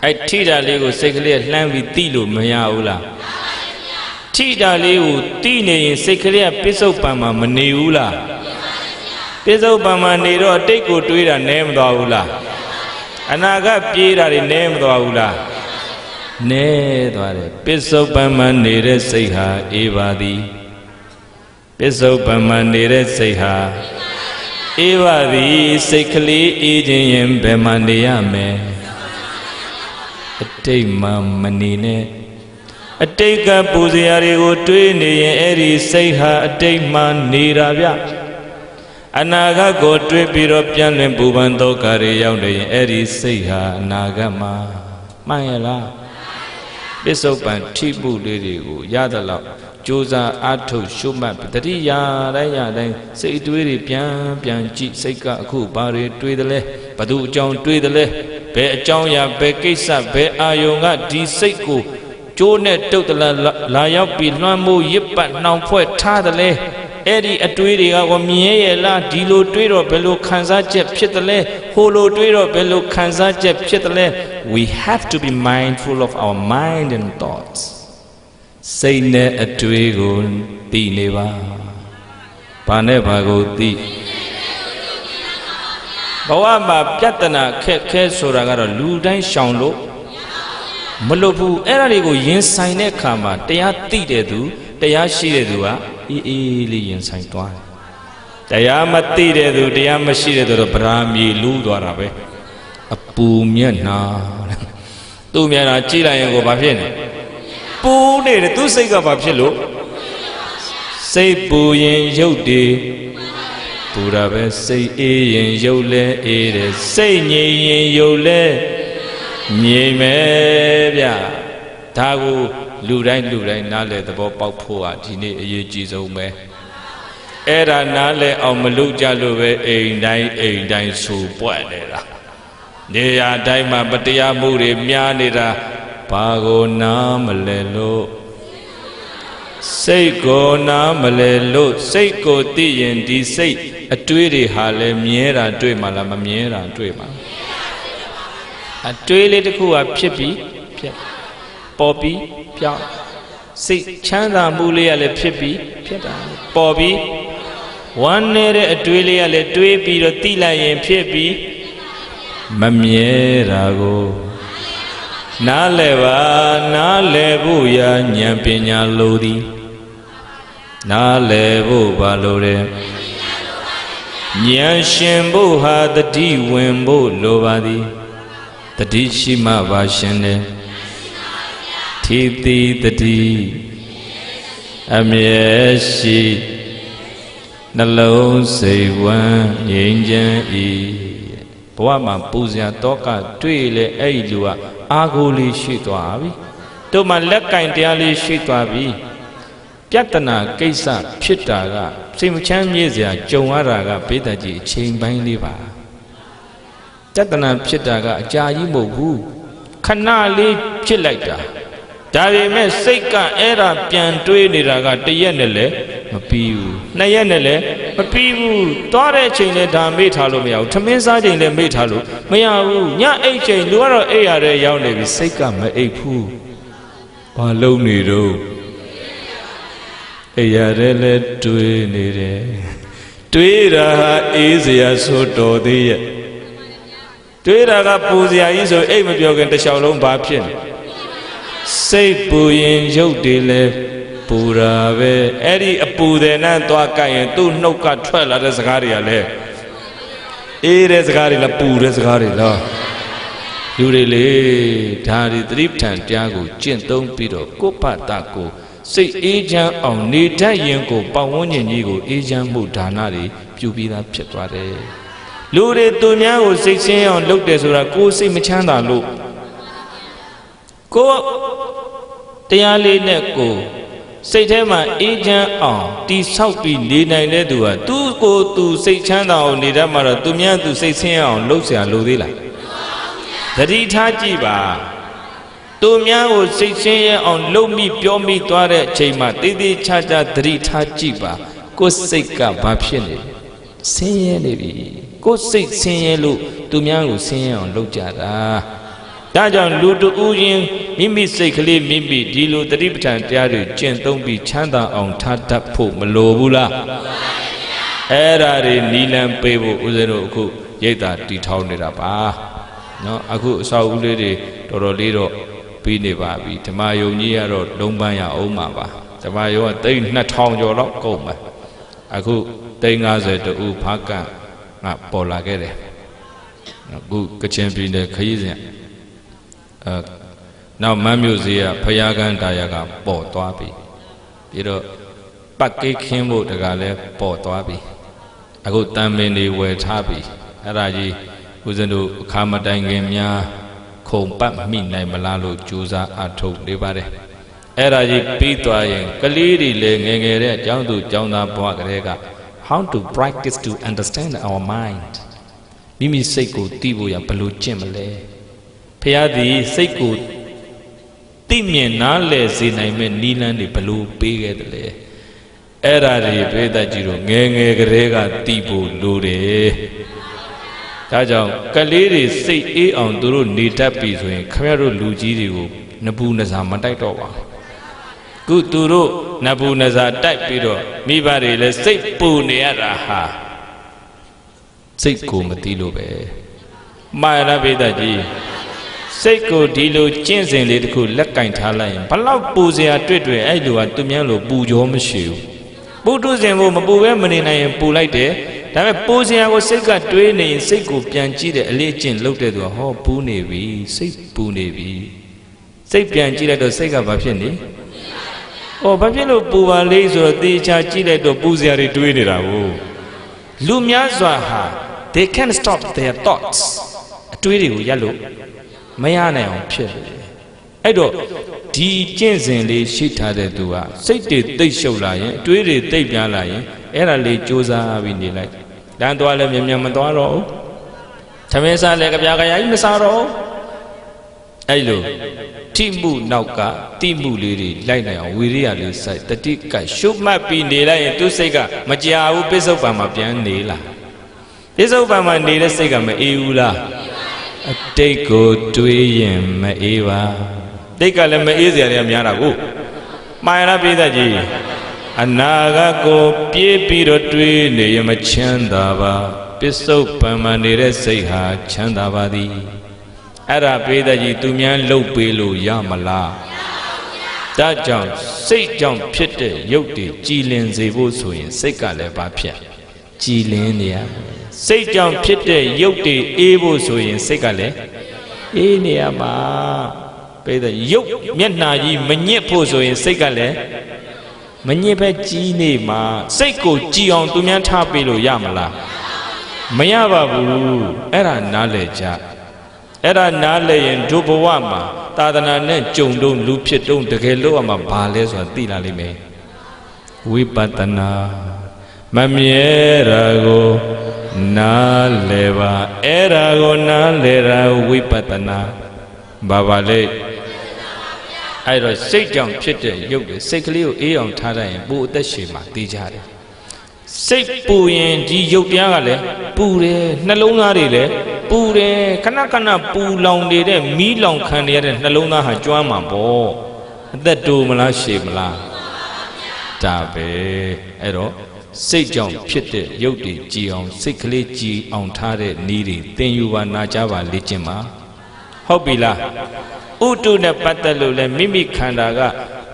အဲ့ထိတာလေးကိုစိတ်ကလေးလှမ်းပြီးတိလို့မရဘူးလားထိတာလေးကိုတိနေရင်စိတ်ကလေးကပစ္စုပန်မှာမနေဘူးလားပစ္စုပန်မှာနေတော့အတိတ်ကိုတွေးတာနဲမသွားဘူးလားအနာဂတ်ပြေးတာတွေနဲမသွားဘူးလားနဲသွားတယ်ပစ္စုပန်မှာနေတဲ့စိတ်ဟာအေးပါသည်ပစ္စုပန်မှာနေတဲ့စိတ်ဟာအေးပါသည်စိတ်ကလေးအေးခြင်းရင်ဘယ်မှာနေရမယ်အတိတ်မှာမနေနဲ့အတိတ်ကပူစရာတွေကိုတွေးနေရင်အဲ့ဒီစိတ်ဟာအတိတ်မှာနေတာဗျအနာဂတ်ကိုတွေးပြီးတော့ပြန်လည်ပူပန်သောကာရီရောက်နေရင်အဲ့ဒီစိတ်ဟာအနာဂတ်မှာမှန်ရလားပစ္စုပန်ထိပုလေးတွေကိုရသလောက်ကြိုးစားအားထုတ်ရှုမှတ်တတိယတိုင်းစိတ်တွေးတွေပြန်ကြည့်စိတ်ကအခုဘာတွေတွေးတယ်လဲဘသူအကြောင်းတွေးတယ်လဲဘယ်အကြောင်းအရာဘယ်ကိစ္စဘယ်အာယုံကဒီစိတ်ကိုကျိုးနဲ့တုတ်တလာရောက်ပြီးလွှမ်းမိုးရစ်ပတ်နှောင်ဖွဲ့ထားတယ်လဲအဲ့ဒီအတွေးတွေကမြင်ရလားဒီလိုတွေးတော့ဘယ်လိုခံစားချက်ဖြစ်တယ်လဲဟိုလိုတွေးတော့ဘယ်လိုခံစားချက်ဖြစ်တယ်လဲ we have to be mindful of our mind and thoughts စိတ်နဲ့အတွေးကိုသိနေပါဘာနဲ့ဘာကိုသိဘဝမှာပြဿနာခက်ခဲဆိုတာကတော့လူတိုင်းရှောင်လို့မလွတ်ဘူးအဲ့ဒါတွေကိုရင်ဆိုင်တဲ့အခါမှာတရားသိတဲ့သူတရားရှိတဲ့သူကအေးလေးရင်ဆိုင်သွားတယ်တရားမသိတဲ့သူတရားမရှိတဲ့သူတော့ဗရာမြေလူးသွားတာပဲအပူမျက်နှာသူ့မျက်နှာကြည့်လိုက်ရင်ကိုဘာဖြစ်နေပူနေတယ်သူစိတ်ကဘာဖြစ်လို့စိတ်ပူရင်ရုပ်တည်ပူတာပဲစိတ်အေးရင်ရုပ်လဲအေးတယ်စိတ်ငြိမ်ရင်ရုပ်လဲငြိမ်မယ်ဗျဒါကိုလူတိုင်းနားလဲသဘောပေါက်ဖို့ဟာဒီနေ့အရေးကြီးဆုံးပဲအဲ့ဒါနားလဲအောင်မလုပ်ကြလို့ပဲအိမ်တိုင်းဆူပွက်နေတာနေရာတိုင်းမှာပတရားမှုတွေများနေတာဘာကိုနားမလဲလို့စိတ်ကိုနားမလဲလို့စိတ်ကိုသိရင်ဒီစိတ်အတွေးတွေဟာလဲမြဲတာတွေ့မှလားမမြဲတာတွေ့မှအတွေးလေးတစ်ခုကဖြစ်ပြီးဖြစ်ပေါ်ပြီးပြောင်းစိတ်ချမ်းသာမှုလေးကလည်းဖြစ်ပြီးဖြစ်တာပေါ်ပြီးဝမ်းနေတဲ့အတွေးလေးကလည်းတွေးပြီးတော့သိလိုက်ရင်ဖြစ်ပြီး မမြဲတာကိုနားလဲပါနားလဲဖို့ရာဉာဏ်ပညာလိုသည်နားလဲဖို့ဘာလိုတယ်ဉာဏ်ရှင်ဖို့ဟာတတိဝင်ဖို့လိုပါသည်တတိရှိမှပါရှင်တယ်ထိတိတတိအမြဲရှိနှလုံးစိတ်ဝမ်းငြိမ်းချမ်း၏ဘဝမှာပူဇော်တော့ကတွေ့လေအဲ့ဒီလူကအာကိုလေးရှိသွားပြီတို့မှလက်ကင်တရားလေးရှိသွားပြီပြဿနာကိစ္စဖြစ်တာကစိတ်မချမ်းမြေ့စရာကြုံရတာကဘေးတကြီးအချိန်ပိုင်းလေးပါပြဿနာဖြစ်တာကအကြာကြီးမဟုတ်ဘူးခဏလေးဖြစ်လိုက်တာဒါပေမဲ့စိတ်ကအဲ့ဒါပြန်တွေးနေတာကတရက်နဲ့လည်းမပြီးဘူးနှစ်ရက်နဲ့လည်းမပြီးဘူးသွားတဲ့အချိန်လည်းဒါမေ့ထားလို့မရဘူးထမင်းစားချိန်လည်းမေ့ထားလို့မရဘူးညအိတ်ချိန်လူကတော့အိတ်ရတဲ့ရောက်နေပြီစိတ်ကမအိတ်ဘူးဘာလုံးနေတော့အိတ်ရတဲ့လည်းတွေးနေတယ်တွေးတာဟာအေးစရာဆိုတော်သေးရဲ့တွေးတာကပူစရာကြီးဆိုအိတ်မပြောခင်တစ်လျှောက်လုံးဘာဖြစ်လဲစိတ်ပူရင်ရုပ်တွေလည်းပူတာပဲအဲ့ဒီအပူတဲ့နဲ့သွားကြရင်သူ့နှုတ်ကထွက်လာတဲ့စကားတွေကလည်းအေးတဲ့စကားတွေလားပူတဲ့စကားတွေလားလူတွေလေဒါတွေသတိပဋ္ဌာန်တရားကိုကျင့်သုံးပြီးတော့ကိုယ့်ဘာသာကိုစိတ်အေးချမ်းအောင်နေတတ်ရင်ကိုပတ်ဝန်းကျင်ကြီးကိုအေးချမ်းမှုဒါနတွေပြုပြီးသားဖြစ်သွားတယ်လူတွေသူများကိုစိတ်ဆင်းအောင်လုပ်တယ်ဆိုတာကိုယ်စိတ်မချမ်းသာလို့ကိုတရားလေးနဲ့ကိုစိတ်ထဲမှာအေးချမ်းအောင်တိဆောက်ပြီးနေနိုင်တဲ့သူဟာသူ့ကိုယ်သူစိတ်ချမ်းသာအောင်နေတတ်မှာတော့သူများသူစိတ်ဆင်းအောင်လုပ်เสียလိုသေးလားသတိထားကြည့်ပါသူများကိုစိတ်ဆင်းရဲအောင်လုပ်မိပြောမိသွားတဲ့အချိန်မှာတေးသေးချာချာသတိထားကြည့်ပါကိုယ်စိတ်ကဘာဖြစ်နေဆင်းရဲနေပြီကိုယ်စိတ်ဆင်းရဲလို့သူများကိုဆင်းရဲအောင်လုပ်ကြတာဒါကြောင့်လူတူဦးရင်မိမိစိတ်ကလေးမိမိဒီလိုတတိပဋ္ဌာန်တရားတွေကျင့်သုံးပြီးချမ်းသာအောင်ထားတတ်ဖို့မလိုဘူးလားအဲ့ဒါတွေနီလန်ပေးဖို့ဦးဇင်းတို့အခုရိတ်တာတီထောင်နေတာပါနော်အခုအစာအုပ်လေးတွေတော်တော်လေးတော့ပြီးနေပါပြီဓမ္မယုံကြီးကတော့လုံးပန်းရအောင်ပါဓမ္မယုံကသိန်း2000ကျော်တော့ကုန်ပါအခုသိန်း50တူဖားကန့်ငါပေါ်လာခဲ့တယ်အခုကချင်ပြည်နယ်ခရီးစဉ်နောက်မန်းမြို့စီကဖယားကန်းတာယာကပေါ်သွားပြီပြီးတော့ပတ်ကိခင်းဖို့တကလည်းပေါ်သွားပြီအခုတန်ပင်တွေဝယ်ထားပြီအဲ့ဒါကြီးဦးဇင်းတို့အခါမတိုင်ခင်များခုံပတ်မိနိုင်မလားလို့ကြိုးစားအထုတ်နေပါတယ်အဲ့ဒါကြီးပြီးသွားရင်ကလေးတွေလည်းငယ်ငယ်တဲ့အကြောင်းသူကျောင်းသားဘဝကလေးက how to practice to understand our mind မိမိစိတ်ကိုသိဖို့ရဘယ်လိုကျင့်မလဲဖျားသည်စိတ်ကိုသိမြင်နားလည်စေနိုင်မဲ့နီလန်းတွေဘလို့ပေးခဲ့တယ်လေအဲ့ဒါတွေပြိတ္တကြီးတို့ငယ်ငယ်ကလေးကသိဖို့လိုတယ်ဒါကြောင့်ကလေးတွေစိတ်အေးအောင်သူတို့နေတတ်ပြီဆိုရင်ခင်ဗျားတို့လူကြီးတွေကိုနဘူးနဇာမတိုက်တော့ပါခုသူတို့နဘူးနဇာတိုက်ပြီးတော့မိဘတွေလည်းစိတ်ပူနေရတာဟာစိတ်ကိုမသိလို့ပဲမှားရပြိတ္တကြီးစိတ်ကိုဒီလိုကျင့်စဉ်လေးတစ်ခုလက်ကင်ထားလိုက်ရင်ဘလောက်ပူစရာတွေ့အဲ့လိုကသူများလိုပူကြောမရှိဘူးပုထုဇဉ်ကိုမပူပဲမနေနိုင်ရင်ပူလိုက်တယ်ဒါပေမဲ့ပူစရာကိုစိတ်ကတွေးနေရင်စိတ်ကိုပြန်ကြည့်တဲ့အလေးကျင့်လုပ်တဲ့သူကဟောပူနေပြီစိတ်ပူနေပြီစိတ်ပြန်ကြည့်လိုက်တော့စိတ်ကဘာဖြစ်နေဩဘာဖြစ်လို့ပူပါလဲဆိုတော့တေချာကြည့်လိုက်တော့ပူစရာတွေတွေးနေတာကိုလူများစွာဟာ they can't stop their thoughts အတွေးတွေကိုရပ်လို့မရနိုင်အောင်ဖြစ်တယ်အဲ့တော့ဒီကျင့်စဉ်လေးရှိထားတဲ့သူကစိတ်တွေသိပ်ရှုပ်လာရင်အတွေးတွေသိပ်ပြားလာရင်အဲ့ဒါလေးစူးစမ်းပြီးနေလိုက်လမ်းသွားလဲမြန်မြန်မသွားတော့ဘူးသမင်းစားလဲကြပြားကြရိုက်မစားတော့အဲ့လိုထိမှုနောက်ကတိမှုလေးတွေလိုက်နိုင်အောင်ဝီရိယလေးစိုက်တတိကရှုမှတ်ပြီးနေလိုက်ရင်သူစိတ်ကမကြာဘူးပိဿုပံမှာပြန်နေလာပိဿုပံမှာနေတဲ့စိတ်ကမအေးဘူးလားအတိတ်ကိုတွေးရင်မအေးပါတိတ်ကလည်းမအေးစရာတွေများတာကိုမှားရပြိတ္တကြီးအနာဂတ်ကိုပြေးပြီးတော့တွေးနေရင်မချမ်းသာပါ ပစ္စုပန်မှနေတဲ့စိတ်ဟာချမ်းသာပါသည်အဲ့ဒါပိဿကြီးသူများလှုပ်ပေးလို့ရမလားဒါကြောင့်စိတ်ကြောင့်ဖြစ်တဲ့ရုပ်တွေကြည်လင်စေဖို့ဆိုရင်စိတ်ကလည်းဘာဖြစ်ကြည်လင်နေရစိတ်ကြောင့်ဖြစ်တဲ့ရုပ်တွေအေးဖို့ဆိုရင်စိတ်ကလည်းအေးနေရမှာပိဿရုပ်မျက်နှာကြီးမညစ်ဖို့ဆိုရင်စိတ်ကလည်းမညစ်ပဲကြီးနေမှာစိတ်ကိုကြည်အောင်သူများထားပေးလို့ရမလားမရပါဘူးအဲ့ဒါနားလည်ကြအဲ့ဒါနားလည်ရင်ဒုဘဝမှာသာသနာနဲ့ကြုံတုံးလူဖြစ်တုံးတကယ်လို့အမှဘာလဲဆိုတာသိလာလိမ့်မယ်ဝိပဿနာမမြဲတာကိုနားလည်ပါအဲ့ဒါကိုနားလည်တာဝိပဿနာဘာပါလဲအဲ့တော့စိတ်ကြောင့်ဖြစ်တဲ့ရုပ်တွေစိတ်ကလေးကိုအေးအောင်ထားလိုက်ရင်ပိုအသက်ရှည်မှာသိကြတယ်စိတ်ပူရင်ဒီရုပ်တရားကလည်းပူတယ်နှလုံးသားတွေလည်းပူတယ်ခဏခဏပူလောင်နေတဲ့မီးလောင်ခံရတဲ့နှလုံးသားဟာကျွမ်းမှာပေါ့အသက်တိုးမလားရှည်မလားဒါပဲအဲ့တော့စိတ်ကြောင့်ဖြစ်တဲ့ရုပ်တွေကြည်အောင်စိတ်ကလေးကြည်အောင်ထားတဲ့နည်းတွေသင်ယူပါနာကြပါလေ့ကျင့်ပါဟုတ်ပြီလားဥတုနဲ့ပတ်သက်လို့လည်းမိမိခန္ဓာက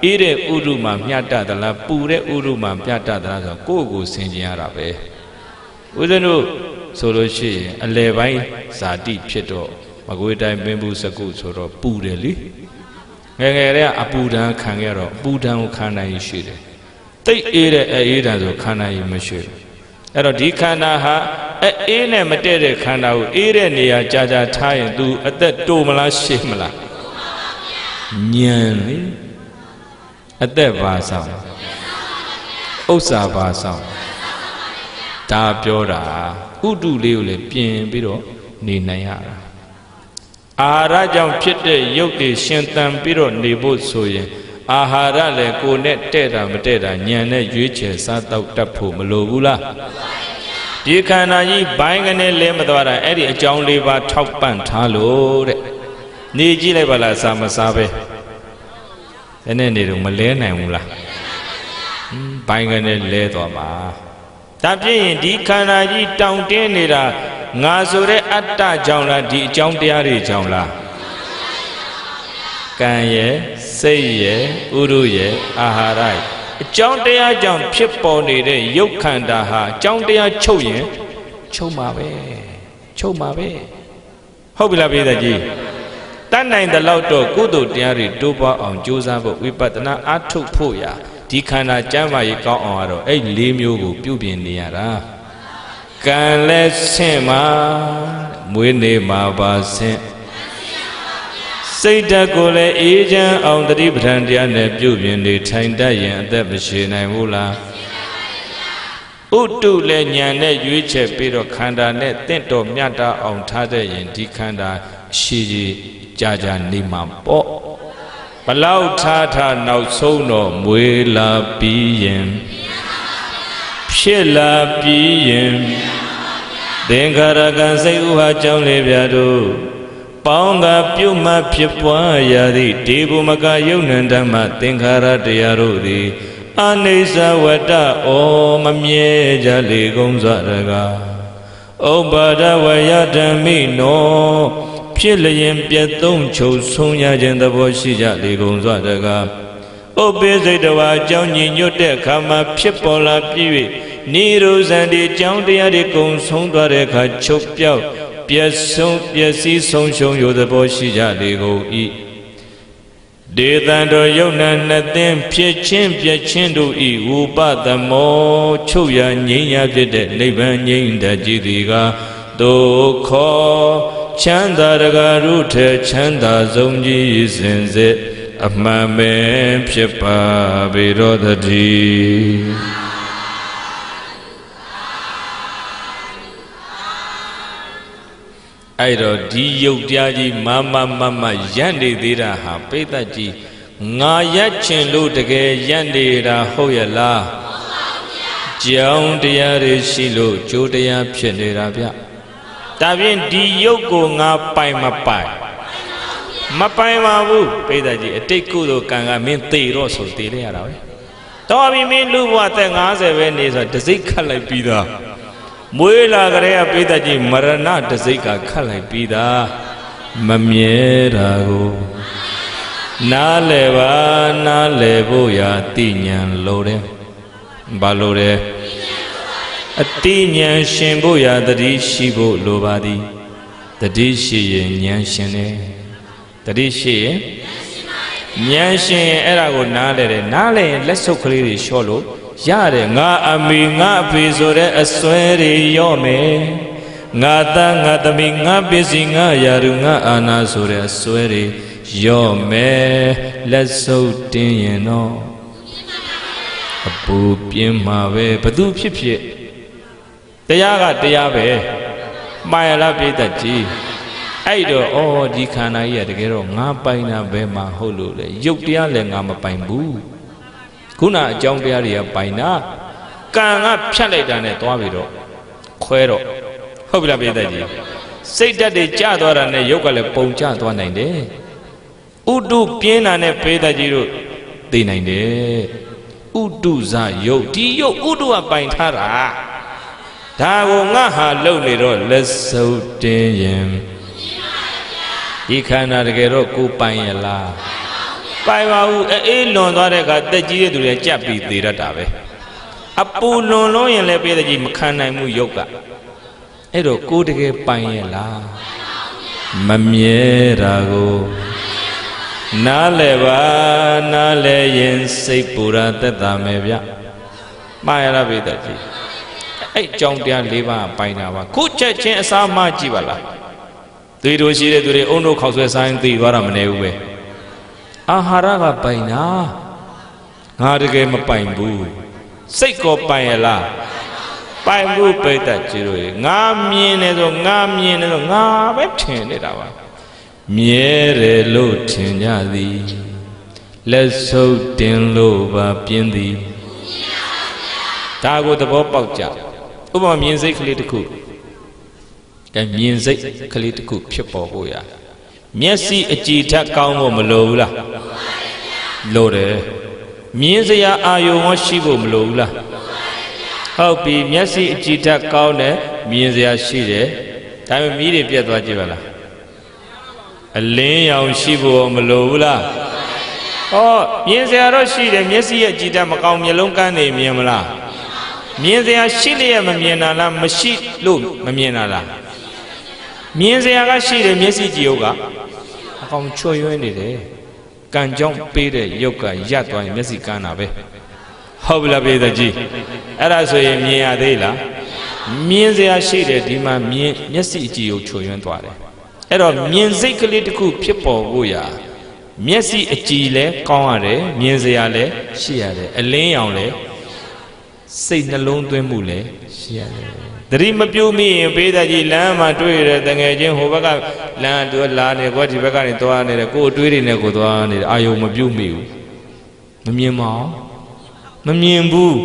အေးတဲ့ဥတုမှာမျှတသလားပူတဲ့ဥတုမှာမျှတသလားဆိုတော့ကိုယ့်ကိုယ်ဆင်ခြင်ရတာပဲဦးဇင်းတို့ဆိုလို့ရှိရင်အလယ်ပိုင်းဇာတိဖြစ်တော့မကွေးတိုင်းပင်ဘူးစကုဆိုတော့ပူတယ်လေငယ်ငယ်တည်းကအပူဒဏ်ခံရတော့ပူဒဏ်ကိုခံနိုင်ရှိတယ်တိတ်အေးတဲ့အေးဒဏ်ဆိုခံနိုင်မရှိဘူးအဲ့တော့ဒီခန္ဓာဟာအေးနဲ့မတည့်တဲ့ခန္ဓာကိုအေးတဲ့နေရာကြာကြာထားရင် तू အသက်တိုးမလားရှည်မလားညံလေအသက်ပါဆောင်ဥစ္စာပါဆောင်ဒါပြောတာဥတုလေးကိုလည်းပြင်ပြီးတော့နေနိုင်ရတာအာဟာရကြောင့်ဖြစ်တဲ့ရုပ်တွေရှင်သန်ပြီးတော့နေဖို့ဆိုရင်အာဟာရလည်းကိုယ်နဲ့တဲ့တာမတဲ့တာညံနဲ့ရွေးချယ်စားတော့တတ်ဖို့မလိုဘူးလားဒီခန္ဓာကြီးဘိုင်းကနေလဲမသွားတာအဲ့ဒီအကြောင်းလေးပါထောက်ပံ့ထားလို့တဲ့နေကြည့်လိုက်ပါလားစာမစားပဲအဲ့နဲ့နေတော့မလဲနိုင်ဘူးလားဘိုင်းကနေလဲသွားမှာဒါဖြစ်ရင်ဒီခန္ဓာကြီးတောင့်တင်းနေတာငါဆိုတဲ့အတ္တကြောင့်လားဒီအကြောင်းတရားတွေကြောင့်လားကံရဲ့စိတ်ရဲ့ဥရုရဲ့အာဟာရရဲ့အကြောင်းတရားကြောင့်ဖြစ်ပေါ်နေတဲ့ရုပ်ခန္ဓာဟာအကြောင်းတရားချုပ်ရင်ချုပ်မှာပဲချုပ်မှာပဲဟုတ်ပြီလားပြည်သက်ကြီးတတ်နိုင်တဲ့လောက်တော့ကုသိုလ်တရားတွေတိုးပွားအောင်ကြိုးစားဖို့ဝိပဿနာအားထုတ်ဖို့ရာဒီခန္ဓာကျမ်းမာရေးကောင်းအောင်ကတော့အဲ့၄မျိုးကိုပြုပြင်နေရတာကံလည်းဆင့်မှာမွေးနေမှာပါဆင့်စိတ်ဓာတ်ကိုလည်းအေးချမ်းအောင်တတိပဋ္ဌာန်တရားနဲ့ပြုပြင်နေထိုင်တတ်ရင်အသက်မရှည်နိုင်ဘူးလားဥတုလည်းဉာဏ်နဲ့ရွေးချယ်ပြီးတော့ခန္ဓာနဲ့တင့်တော်မြတ်တာအောင်ထားတဲ့ရင်ဒီခန္ဓာရှည်ရှည်ကြာကြာနေမှာပေါ့ဘလောက်ထားထားနောက်ဆုံးတော့မွေးလာပြီးရင်ဖြစ်လာပြီးရင်သင်္ခါရကံစိတ်ဥဟာကြောင့်လေဗျာတို့ပေါင်းကပြုတ်မှဖြစ်ပွားရသည့်ဒီဘုမကယုံနံဓမ္မသင်္ခါရတရားတို့သည်အနိစ္စဝတ္တဩမမြဲကြလေကုန်စွာတကားဥပ္ပါဒဝယဓမ္မိနောဖြစ်လျင်ပြတ်သုံးချုပ်ဆုံးရခြင်းသဘောရှိကြလေကုန်စွာတကားဥပ္ပိစိတ်တဝါအကြောင်းညီညွတ်တဲ့အခါမှာဖြစ်ပေါ်လာပြည့်၍နိရောဇန်ဒီအကြောင်းတရားတွေကုံဆုံးသွားတဲ့အခါချုပ်ပြောက်ပျက်ဆုံးပျက်စီးဆုံးရှုံးရသဘောရှိကြလေကုန်၏ဒေသံတော်ယုံနာနှစ်သိန်းဖြစ်ချင်းပြက်ချင်းတို့ဤဝုပသမောချုပ်ရငြိမ်းရဖြစ်တဲ့နိဗ္ဗာန်ငြိမ်းတတ်ကြည်သည်ကဒုက္ခချမ်းသာတကားရုထေချမ်းသာဆုံးကြီးစင်စစ်အမှန်ပဲဖြစ်ပါပေတော်တည်းအဲ့တော့ဒီယုတ်တရားကြီးမမရက်နေသေးတာဟာပိဋကကြီးငါရက်ချင်လို့တကယ်ရက်နေတာဟုတ်ရဲ့လားကြောင်းတရားတွေရှိလို့ကြိုးတရားဖြစ်နေတာဗျဒါဖြင့်ဒီယုတ်ကိုငါပိုင်မပိုင်ပါဘူးပိဋကကြီးအတိတ်ကုသိုလ်ကံကမင်းသေတော့ဆိုသေလိုက်ရတာပဲတော်ပြီမင်းလူဘဝသက်50ပဲနေဆိုတစိ့ခတ်လိုက်ပြီးသား မွေးလာကြတဲ့ပိဋကကြီးမရဏတစိတ်ကခတ်လိုက်ပြီးသားမမြဲတာကိုနားလေပါနားလေဖို့ရာတိညာလိုတယ်ဘာလို့လဲအတိညာရှင်ဖို့ရာတတိရှိဖို့လိုပါသည်တတိရှိရင်ဉာဏ်ရှင်တယ်တတိရှိရင်ဉာဏ်ရှင်ရင်အဲ့ဒါကိုနားလေတယ်နားလေရင်လက်ဆုပ်ကလေးတွေလျှော့လို့ရတယ်ငါအမေငါအဖေဆိုတဲ့အစွဲတွေရော့မယ်ငါသားငါသမီးငါပစ္စည်းငါယာရုငါအာနာဆိုတဲ့အစွဲတွေရော့မယ်လက်ဆုပ်တင်းရင်တော့အပူပြင်းမှာပဲဘသူဖြစ်ဖြစ်တရားကတရားပဲမှားရလားပြိတ္တကြီးအဲ့တော့ဩဒီခန္ဓာကြီးကတကယ်တော့ငါပိုင်တာပဲမှာဟုတ်လို့လေရုပ်တရားလည်းငါမပိုင်ဘူးခုနအကြောင်းတရားတွေကပိုင်တာကံကဖြတ်လိုက်တာနဲ့သွားပြီတော့ခွဲတော့ဟုတ်ပြီလားပြိတ္တကြီးစိတ်ဓာတ်တွေကျသွားတာနဲ့ရုပ်ကလည်းပုံကျသွားနိုင်တယ်ဥတုပြင်းတာနဲ့ပြိတ္တကြီးတို့သိနိုင်တယ်ဥတုဇရုပ်ဒီရုပ်ဥတုကပိုင်ထားတာဒါကိုငါဟာလုံနေတော့လက်စုပ်တင်းရင်ဒီခန္ဓာတကယ်တော့ကိုပိုင်ရလားပိုင်ပါဘူးအေးလွန်သွားတဲ့အခါတက်ကြီးတဲ့သူတွေကြက်ပြီးသေတတ်တာပဲအပူလွန်လုံးရင်လည်းပြည့်တဲ့ကြီးမခံနိုင်မှုရုပ်ကအဲ့တော့ကိုတကယ်ပိုင်ရလားမမြဲတာကိုနားလဲပါနားလဲရင်စိတ်ပူရာသက်သာမယ်ဗျမှားရလားပြည့်တဲ့ကြီးအဲ့ကြောင့်တရား၄ပါးပိုင်တာပါခုချက်ချင်းအစားမကြည့်ပါလားသွေးတို့ရှိတဲ့သူတွေအုံတို့ခေါက်ဆွဲဆိုင်သိသွားတာမနေဘူးပဲအာဟာရကပိုင်တာငါတကယ်မပိုင်ဘူးစိတ်ကောပိုင်ရလားပိုင်ဘူးပိဋကကြီးတို့ငါမြင်တယ်ဆိုငါမြင်တယ်ဆိုငါပဲထင်နေတာပါမြဲတယ်လို့ထင်ကြသည်လက်ဆုပ်တင်လို့ပါပြင်းသည်ဒါကိုသဘောပေါက်ကြဥပမာမြင်စိတ်ကလေးတစ်ခုကဲမြင်စိတ်ကလေးတစ်ခုဖြစ်ပေါ်ဖို့ရမျက်စိအကြည်ထက်ကောင်းဖို့မလိုဘူးလားလိုတယ်မြင်စရာအာယုံရောရှိဖို့မလိုဘူးလားဟုတ်ပြီမျက်စိအကြည်ထက်ကောင်းတယ်မြင်စရာရှိတယ်ဒါပေမဲ့မီးတွေပြတ်သွားကြည့်ပါလားအလင်းရောင်ရှိဖို့မလိုဘူးလားဟောမြင်စရာတော့ရှိတယ်မျက်စိရဲ့အကြည်ထက်မကောင်းမျက်လုံးကန်းနေမြင်မလားမြင်စရာရှိလျက်မမြင်တာလားမရှိလို့မမြင်တာလားမြင်စရာကရှိတယ်မျက်စိကြည့်ဟုတ်ကအကောင်ချွတ်ယွင်းနေတယ်ကံကြောင့်ပေးတဲ့ရုပ်ကရပ်သွားရင်မျက်စိကန်းတာပဲဟုတ်ပြီလားပြေသက်ကြီးအဲ့ဒါဆိုရင်မြင်ရသေးလားမြင်စရာရှိတယ်ဒီမှာမြင်မျက်စိကြည့်ကိုချွတ်ယွင်းသွားတယ်အဲ့တော့မြင်စိတ်ကလေးတစ်ခုဖြစ်ပေါ်ဖို့ရာမျက်စိအကြည်လဲကောင်းရတယ်မြင်စရာလဲရှိရတယ်အလင်းရောင်လဲစိတ်နှလုံးသွင်းမှုလဲရှိရတယ်သတိမပြုမိရင်ပေးတဲ့ကြီးလမ်းမှာတွေ့ရတဲ့တငယ်ချင်းဟိုဘက်ကလမ်းသူလာနေကွာဒီဘက်ကနေသွားနေတယ်ကိုယ်အတွေးတွေနဲ့ကိုသွားနေတယ်အာယုံမပြုမိဘူးမမြင်မအောင်မမြင်ဘူး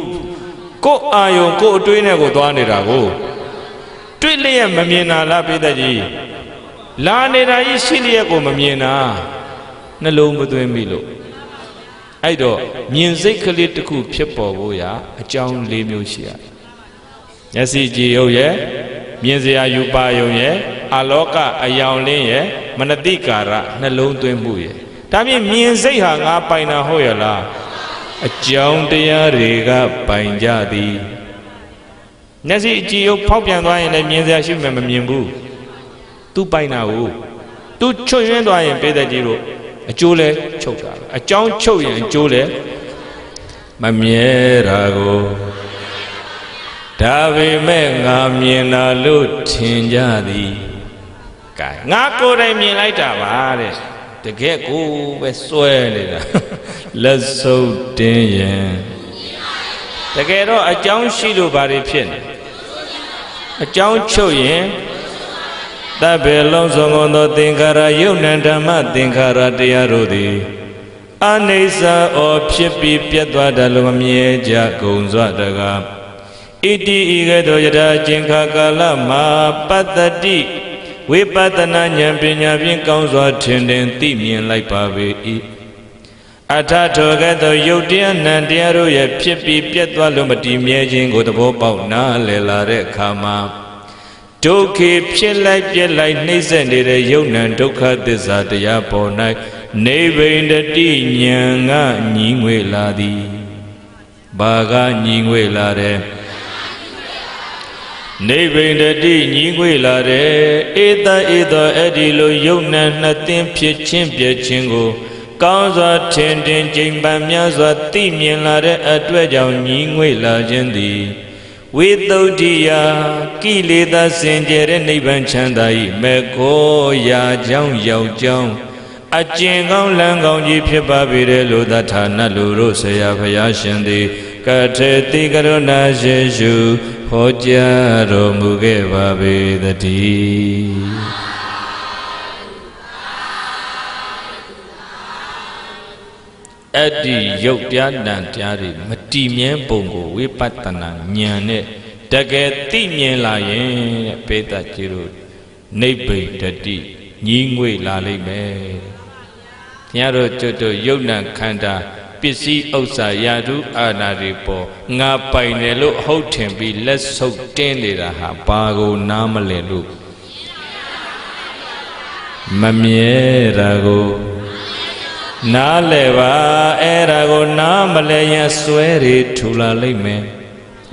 ကိုယ်အာယုံကိုယ်အတွေးနဲ့ကိုသွားနေတာကိုတွေ့လျက်မမြင်တာလားပေးတဲ့ကြီးလာနေတာကြီးရှိလျက်ကိုမမြင်တာနှလုံးမသွင်းမိလို့အဲ့တော့မြင်စိတ်ကလေးတစ်ခုဖြစ်ပေါ်ဖို့ရာအကြောင်း၄မျိုးရှိရတယ်မျက်စိကြည်ရုပ်ရဲ့မြင်စရာယူပါယုံရဲ့အလောကအယောင်လင်းရဲ့မနတိကာရနှလုံးသွင်းမှုရဲ့ဒါဖြင့်မြင်စိတ်ဟာငါပိုင်တာဟုတ်ရလားအကြောင်းတရားတွေကပိုင်ကြသည်မျက်စိကြည်ရုပ်ဖောက်ပြန်သွားရင်လည်းမြင်စရာရှိမှမမြင်ဘူးသူပိုင်တာကိုသူချွတ်ယွင်းသွားရင်ပေးတဲ့ကြီးတို့အကျိုးလဲချုပ်တာအကြောင်းချုပ်ရင်အကျိုးလဲမမြဲတာကိုဒါပေမဲ့ငါမြင်လာလို့ထင်ကြသည်ကဲငါကိုယ်တိုင်မြင်လိုက်တာပါတဲ့တကယ်ကိုပဲစွဲနေတာလက်စုပ်တင်းရင်တကယ်တော့အကြောင်းရှိလို့ဘာတွေဖြစ်နေအကြောင်းချုပ်ရင်တဗ္ဗေလုံးစုံကုန်သောသင်္ခါရယုတ်နံဓမ္မသင်္ခါရတရားတို့သည်အနိစ္စဩဖြစ်ပြီးပြတ်သွားတယ်လို့မမြဲကြကုန်စွာတကားဣတိဤကဲ့သို့ယထာကျင်္ခါကာလမှာပတ္တိဝိပဿနာဉာဏ်ပညာဖြင့်ကောင်းစွာထင်ထင်သိမြင်လိုက်ပါပေ၏ အထထောကဲ့သို့ယုတ်တရားနံတရားတို့ရဲ့ဖြစ်ပြီးပြတ်သွားလို့မတည်မြဲခြင်းကိုသဘောပေါက်နားလည်လာတဲ့အခါမှာဒုက္ခဖြစ်လိုက်ပြက်လိုက်နှိမ့်ဆက်နေတဲ့ယုတ်နံဒုက္ခသစ္စာတရားပေါ်၌နိဗ္ဗိန္ဒတိဉာဏ်ကညီငွေလာသည်ဘာကညီငွေလာတယ်နိဗ္ဗိန္ဒတိညီငွေလာတယ်ဧတဧသောအဲ့ဒီလိုယုတ်နံနှစ်သိန်းဖြစ်ချင်းပြည့်ချင်းကိုကောင်းစွာထင်တင်ကြိမ်ပန်များစွာသိမြင်လာတဲ့အတွက်ကြောင့်ညီငွေလာခြင်းသည်ဝိသုဒ္ဓိယကိလေသာစင်ကြယ်တဲ့နိဗ္ဗာန်ချမ်းသာ၏မေခောရာကြောင်းရောက်ကြောင်းအကျဉ်ကောင်းလမ်းကောင်းကြီးဖြစ်ပါပေတယ်လို့သထာနတ်လူတို့ဆရာဖရာရှင်သည်ကထေတိကရုဏာရှိရှုဟောကြားတော်မူခဲ့ပါပေသတည်းအဲ့ဒီရုပ်တရားတန်တရားတွေမတည်မြဲပုံကိုဝိပဿနာဉာဏ်နဲ့တကယ်သိမြင်လာရင်တဲ့ပေတကြီးတို့နိဗ္ဗိန္ဒတိညီငွေလာလိမ့်မယ်။ခင်ဗျားတို့ကျွတ်တို့ယုတ်နံခန္ဓာပစ္စည်းဥစ္စာယာတုအာနာတွေပေါ်ငါပိုင်တယ်လို့ဟုတ်ထင်ပြီးလက်ဆုပ်တင်းနေတာဟာဘာကိုနားမလဲလို့မမြဲတာကိုနားလဲပါအဲ့ဒါကိုနားမလဲရင်စွဲတွေထူလာလိမ့်မယ်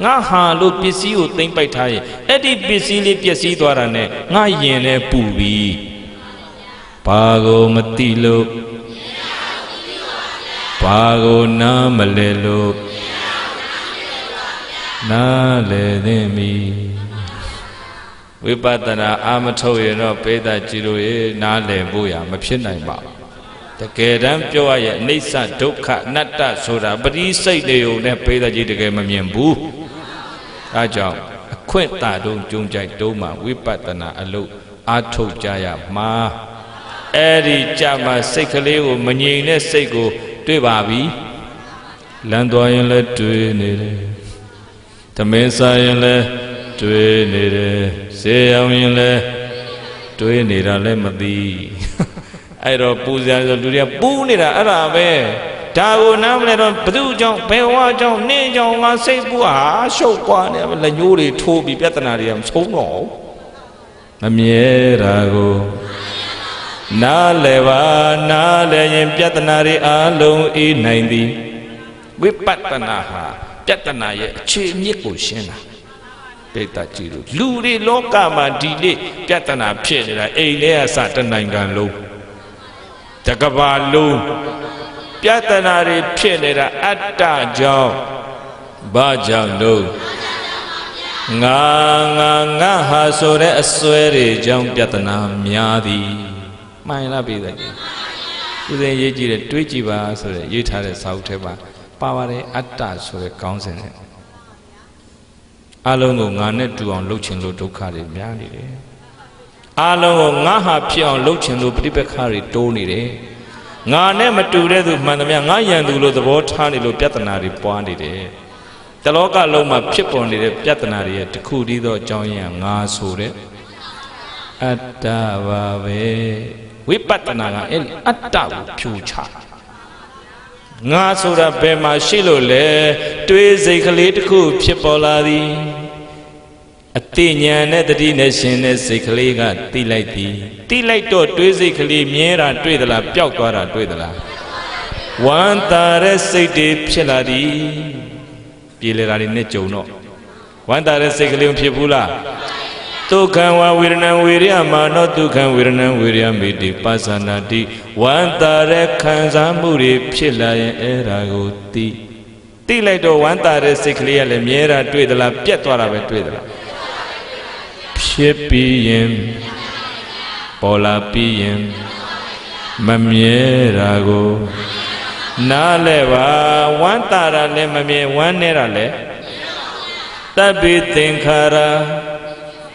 ငါဟာလို့ပစ္စည်းကိုသိမ့်ပိုက်ထားရင်အဲ့ဒီပစ္စည်းလေးပျက်စီးသွားတာနဲ့ငါရင်လည်းပူပြီဘာကိုမသိလို့ဘာကိုနားမလဲလို့နားလဲသင့်ပြီဝိပဿနာအာမထုတ်ရင်တော့ပေတကြီးတို့ရေနားလဲဖို့ရမဖြစ်နိုင်ပါဘူးတကယ်တမ်းပြောရရဲ့အနိစ္စဒုက္ခအနတ္တဆိုတာပရိစိတ်တွေကိုနဲ့ပေတကြီးတကယ်မမြင်ဘူးအဲကြောင့်အခွင့်တာတုံးကြုံကြိုက်တုံးမှာဝိပဿနာအလုပ်အားထုတ်ကြရမှာအဲ့ဒီကြမှာစိတ်ကလေးကိုမငြိမ်တဲ့စိတ်ကိုတွေ့ပါပြီလမ်းသွားရင်လည်းတွေ့နေတယ်သမင်းစားရင်လည်းတွေ့နေတယ်ဈေးရောက်ရင်လည်းတွေ့နေတာလည်းမသိအဲ့တော့ပူဇာဆိုလူတွေကပူနေတာအဲ့ဒါပဲဒါကိုနားမလဲတော့ဘသူကြောင့်ဘယ်ဝါကြောင့်နင်းကြောင့်ငါစိတ်ပူဟာရှုပ်ကွာနေလက်ညှိုးတွေထိုးပြီးပြဿနာတွေကမဆုံးတော့မမြဲတာကိုနားလဲပါနားလဲရင်ပြဿနာတွေအလုံးအေးနိုင်သည်ဝိပဿနာဟာပြဿနာရဲ့အခြေအမြစ်ကိုရှင်းတာပိဋကကြည့်လို့လူတွေလောကမှာဒီနေ့ပြဿနာဖြစ်နေတာအိမ်ထဲကစတနိုင်ငံလုံးတကဘာလုံးပြဿနာတွေဖြစ်နေတာအတ္တကြောင့်ဘာကြောင့်လို့ငါဟာဆိုတဲ့အစွဲတွေကြောင့်ပြဿနာများသည်မှန်လားပြည်သက်ကြီးဦးဇင်းရေးကြည့်တယ်တွေးကြည့်ပါဆိုတဲ့ရေးထားတဲ့စာအုပ်ထဲမှာပါပါတယ်အတ္တဆိုတဲ့ခေါင်းစဉ်နဲ့အလုံးကိုငါနဲ့တူအောင်လှုပ်ချင်လို့ဒုက္ခတွေများနေတယ်အလုံးကိုငါဟာဖြစ်အောင်လှုပ်ချင်လို့ပြိပက္ခတွေတိုးနေတယ်ငါနဲ့မတူတဲ့သူမှန်သမျှငါရန်သူလို့သဘောထားနေလို့ပြဿနာတွေပွားနေတယ်တလောကလုံးမှာဖြစ်ပေါ်နေတဲ့ပြဿနာတွေရဲ့တစ်ခုတည်းသောအကြောင်းရင်းကငါဆိုတဲ့အတ္တပါပဲဝိပဿနာကအဲ့အတ္တကိုဖြိုချငါဆိုတာဘယ်မှာရှိလို့လဲတွေးစိတ်ကလေးတစ်ခုဖြစ်ပေါ်လာသည်အတိညာနဲ့တတိနဲ့ရှင်တဲ့စိတ်ကလေးကတိလိုက်သည်တိလိုက်တော့တွေးစိတ်ကလေးမြဲတာတွေ့သလားပျောက်သွားတာတွေ့သလားဝမ်းသာတဲ့စိတ်တွေဖြစ်လာသည်ပြေလေတာတွေနဲ့ကြုံတော့ဝမ်းသာတဲ့စိတ်ကလေးမဖြစ်ဘူးလားဒုက္ခဝဝေဒနာဝေရမာနောဒုက္ခဝေဒနာဝေရမိတိပါဇာနာတိဝန္တာတဲ့ခံစားမှုတွေဖြစ်လာရင်အဲ့ဒါကိုသိလိုက်တော့ဝန္တာတဲ့စိတ်ကလေးကလည်းမြဲတာတွေ့သလားပြတ်သွားတာပဲတွေ့သလားဖြစ်ပြီးရင်ပေါ်လာပြီးရင်မမြဲတာကိုနားလဲပါဝန္တာတာလည်းမမြဲဝမ်းနေတာလည်းတပ္ပိသင်္ခါရ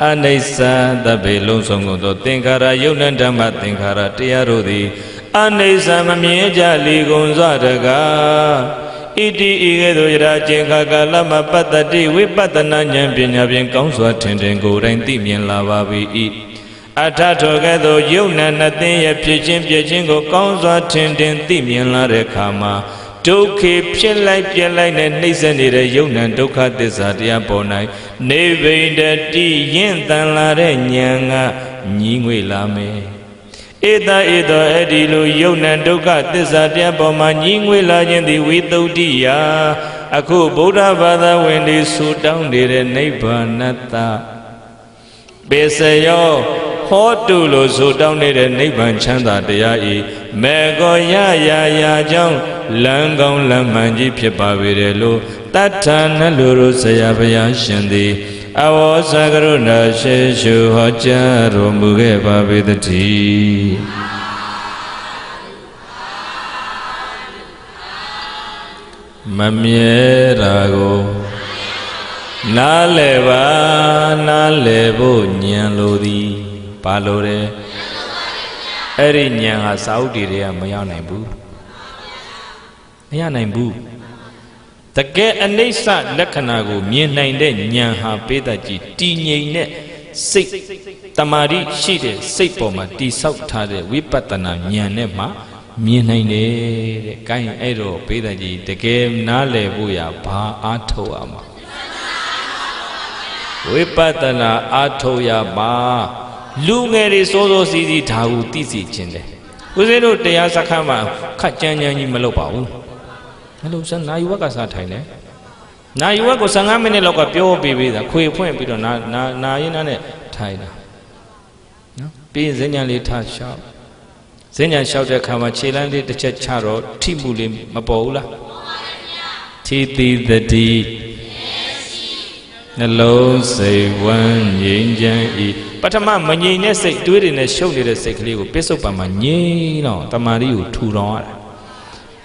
အနိစ္စသဗ္ဗေလုံးစုံကုန်သောသင်္ခါရယုတ်နံဓမ္မသင်္ခါရတရားတို့သည်အနိစ္စမမြဲကြလီကုန်စွာတကားဣတိဤကဲ့သို့ယရာကျင်ခါကာလမပတ္တတိဝိပဿနာဉာဏ်ပညာဖြင့်ကောင်းစွာထင်ထင်ကိုယ်တိုင်သိမြင်လာပါ၏အ အထထောကဲ့သို့ယုံနာနှစ်သိရဲ့ဖြစ်ချင်းပြချင်းကိုကောင်းစွာထင်ထင်သိမြင်လာတဲ့အခါမှာဒုက္ခဖြစ်လိုက်ပြက်လိုက်နဲ့နှိမ့်ဆက်နေတဲ့ယုံနာဒုက္ခသစ္စာတရားပေါ်၌နေဗိဒတိယင့်တန်လာတဲ့ဉာဏ်ကညီငွေလာမယ်ဧတဧတောအဲ့ဒီလိုယုံနာဒုက္ခသစ္စာတရားပေါ်မှာညီငွေလာခြင်းသည်ဝိသုဒ္ဓိယအခုဗုဒ္ဓဘာသာဝင်တွေဆူတောင်းနေတဲ့နိဗ္ဗာန်တပေစယောဟောတုလို့ဆူတောင်းနေတဲ့နိဗ္ဗာန်ချမ်းသာတရားဤမေကောရရာကြောင့်လမ်းကောင်းလမ်းမှန်ကြီးဖြစ်ပါပေတယ်လို့တတ္ထာနလူတို့ဆရာဘုရားရှင်သည်အဝေါစကရုဏာရှိရှုဟောကြားတော်မူခဲ့ပါပေတည်းမမြဲတာကိုနားလည်ပါနားလည်ဖို့ဉာဏ်လိုသည်ဘာလို့လဲအဲ့ဒီဉာဏ်ဟာစာအုပ်တွေကမရောက်နိုင်ဘူးမရနိုင်ဘူးတကယ်အနိစ္စလက္ခဏာကိုမြင်နိုင်တဲ့ဉာဏ်ဟာပေတတ်ကြီးတည်ငြိမ်တဲ့စိတ်တမာတိရှိတဲ့စိတ်ပေါ်မှာတည်ဆောက်ထားတဲ့ဝိပဿနာဉာဏ်နဲ့မှမြင်နိုင်တယ်တဲ့။ကိုင်းအဲ့တော့ပေတတ်ကြီးတကယ်နားလည်ဖို့ရဘာအားထုတ်ရမှာဝိပဿနာအားထုတ်ရပါလူငယ်တွေစိုးစိုးစီးစီးဓာဟုသိစီခြင်းတယ်။ဦးဇင်းတို့တရားစခန်းမှာခက်ကြမ်းကြမ်းကြီးမလုပ်ပါဘူး။မလုပ်စမ်းနာယူဝက်ကစားထိုင်တယ်။နာယူဝက်ကို15မိနစ်လောက်ကပြောပေးတာခွေဖွင့်ပြီးတော့နာရင်းနဲ့ထိုင်တာ။နော်ပြီးရင်ဇဉ္ဉံလေးထားလျှောက်ဇဉ္ဉံလျှောက်တဲ့အခါမှာခြေလမ်းလေးတစ်ချက်ချတော့ထိမှုလေးမပေါ်ဘူးလား။ပေါ်ပါဗျာ။ထိတိတတိနှလုံးစိတ်ဝမ်းငြိမ်းချမ်းဤပထမမငြိမ်တဲ့စိတ်တွေးတွေနဲ့ရှုပ်နေတဲ့စိတ်ကလေးကိုပစ္စုပန်မှာငြိမ်တော့တမာရီကိုထူထောင်ရတာ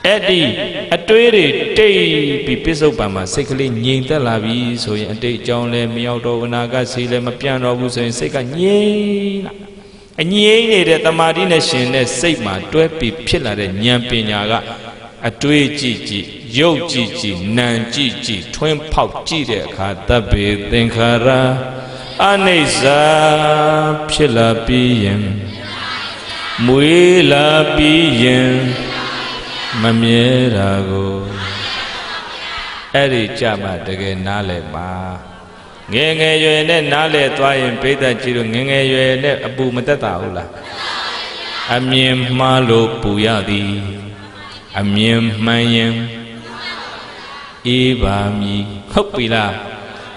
အဲ့ဒီအတွေးတွေတိတ်ပြီးပစ္စုပန်မှာစိတ်ကလေးငြိမ်သက်လာပြီဆိုရင်အတိတ်အကြောင်းလည်းမရောက်တော့အနာဂတ်စီလည်းမပြန့်တော့ဘူးဆိုရင်စိတ်ကငြိမ်လာအငြိမ်နေတဲ့တမာရီနဲ့ရှင်တဲ့စိတ်မှာတွဲပြီးဖြစ်လာတဲ့ဉာဏ်ပညာကအတွေးကြည့်ကြည့်ရုပ်ကြည့်ကြည့်နာမ်ကြည့်ကြည့်ထွင်းဖောက်ကြည့်တဲ့အခါတပ္ပေသင်္ခါရအနိစ္စဖြစ်လာပြီးရင်မွေးလာပြီးရင်မမြဲတာကိုအဲ့ဒီကြမှာတကယ်နားလည်ပါငယ်ငယ်ရွယ်နဲ့နားလည်သွားရင်ပိဋကကြည့်လို့ငယ်ငယ်ရွယ်နဲ့အပူမတက်တာဟုတ်လားအမြင်မှားလို့ပူရသည်အမြင်မှန်ရင်အေးပါမည်ဟုတ်ပြီလား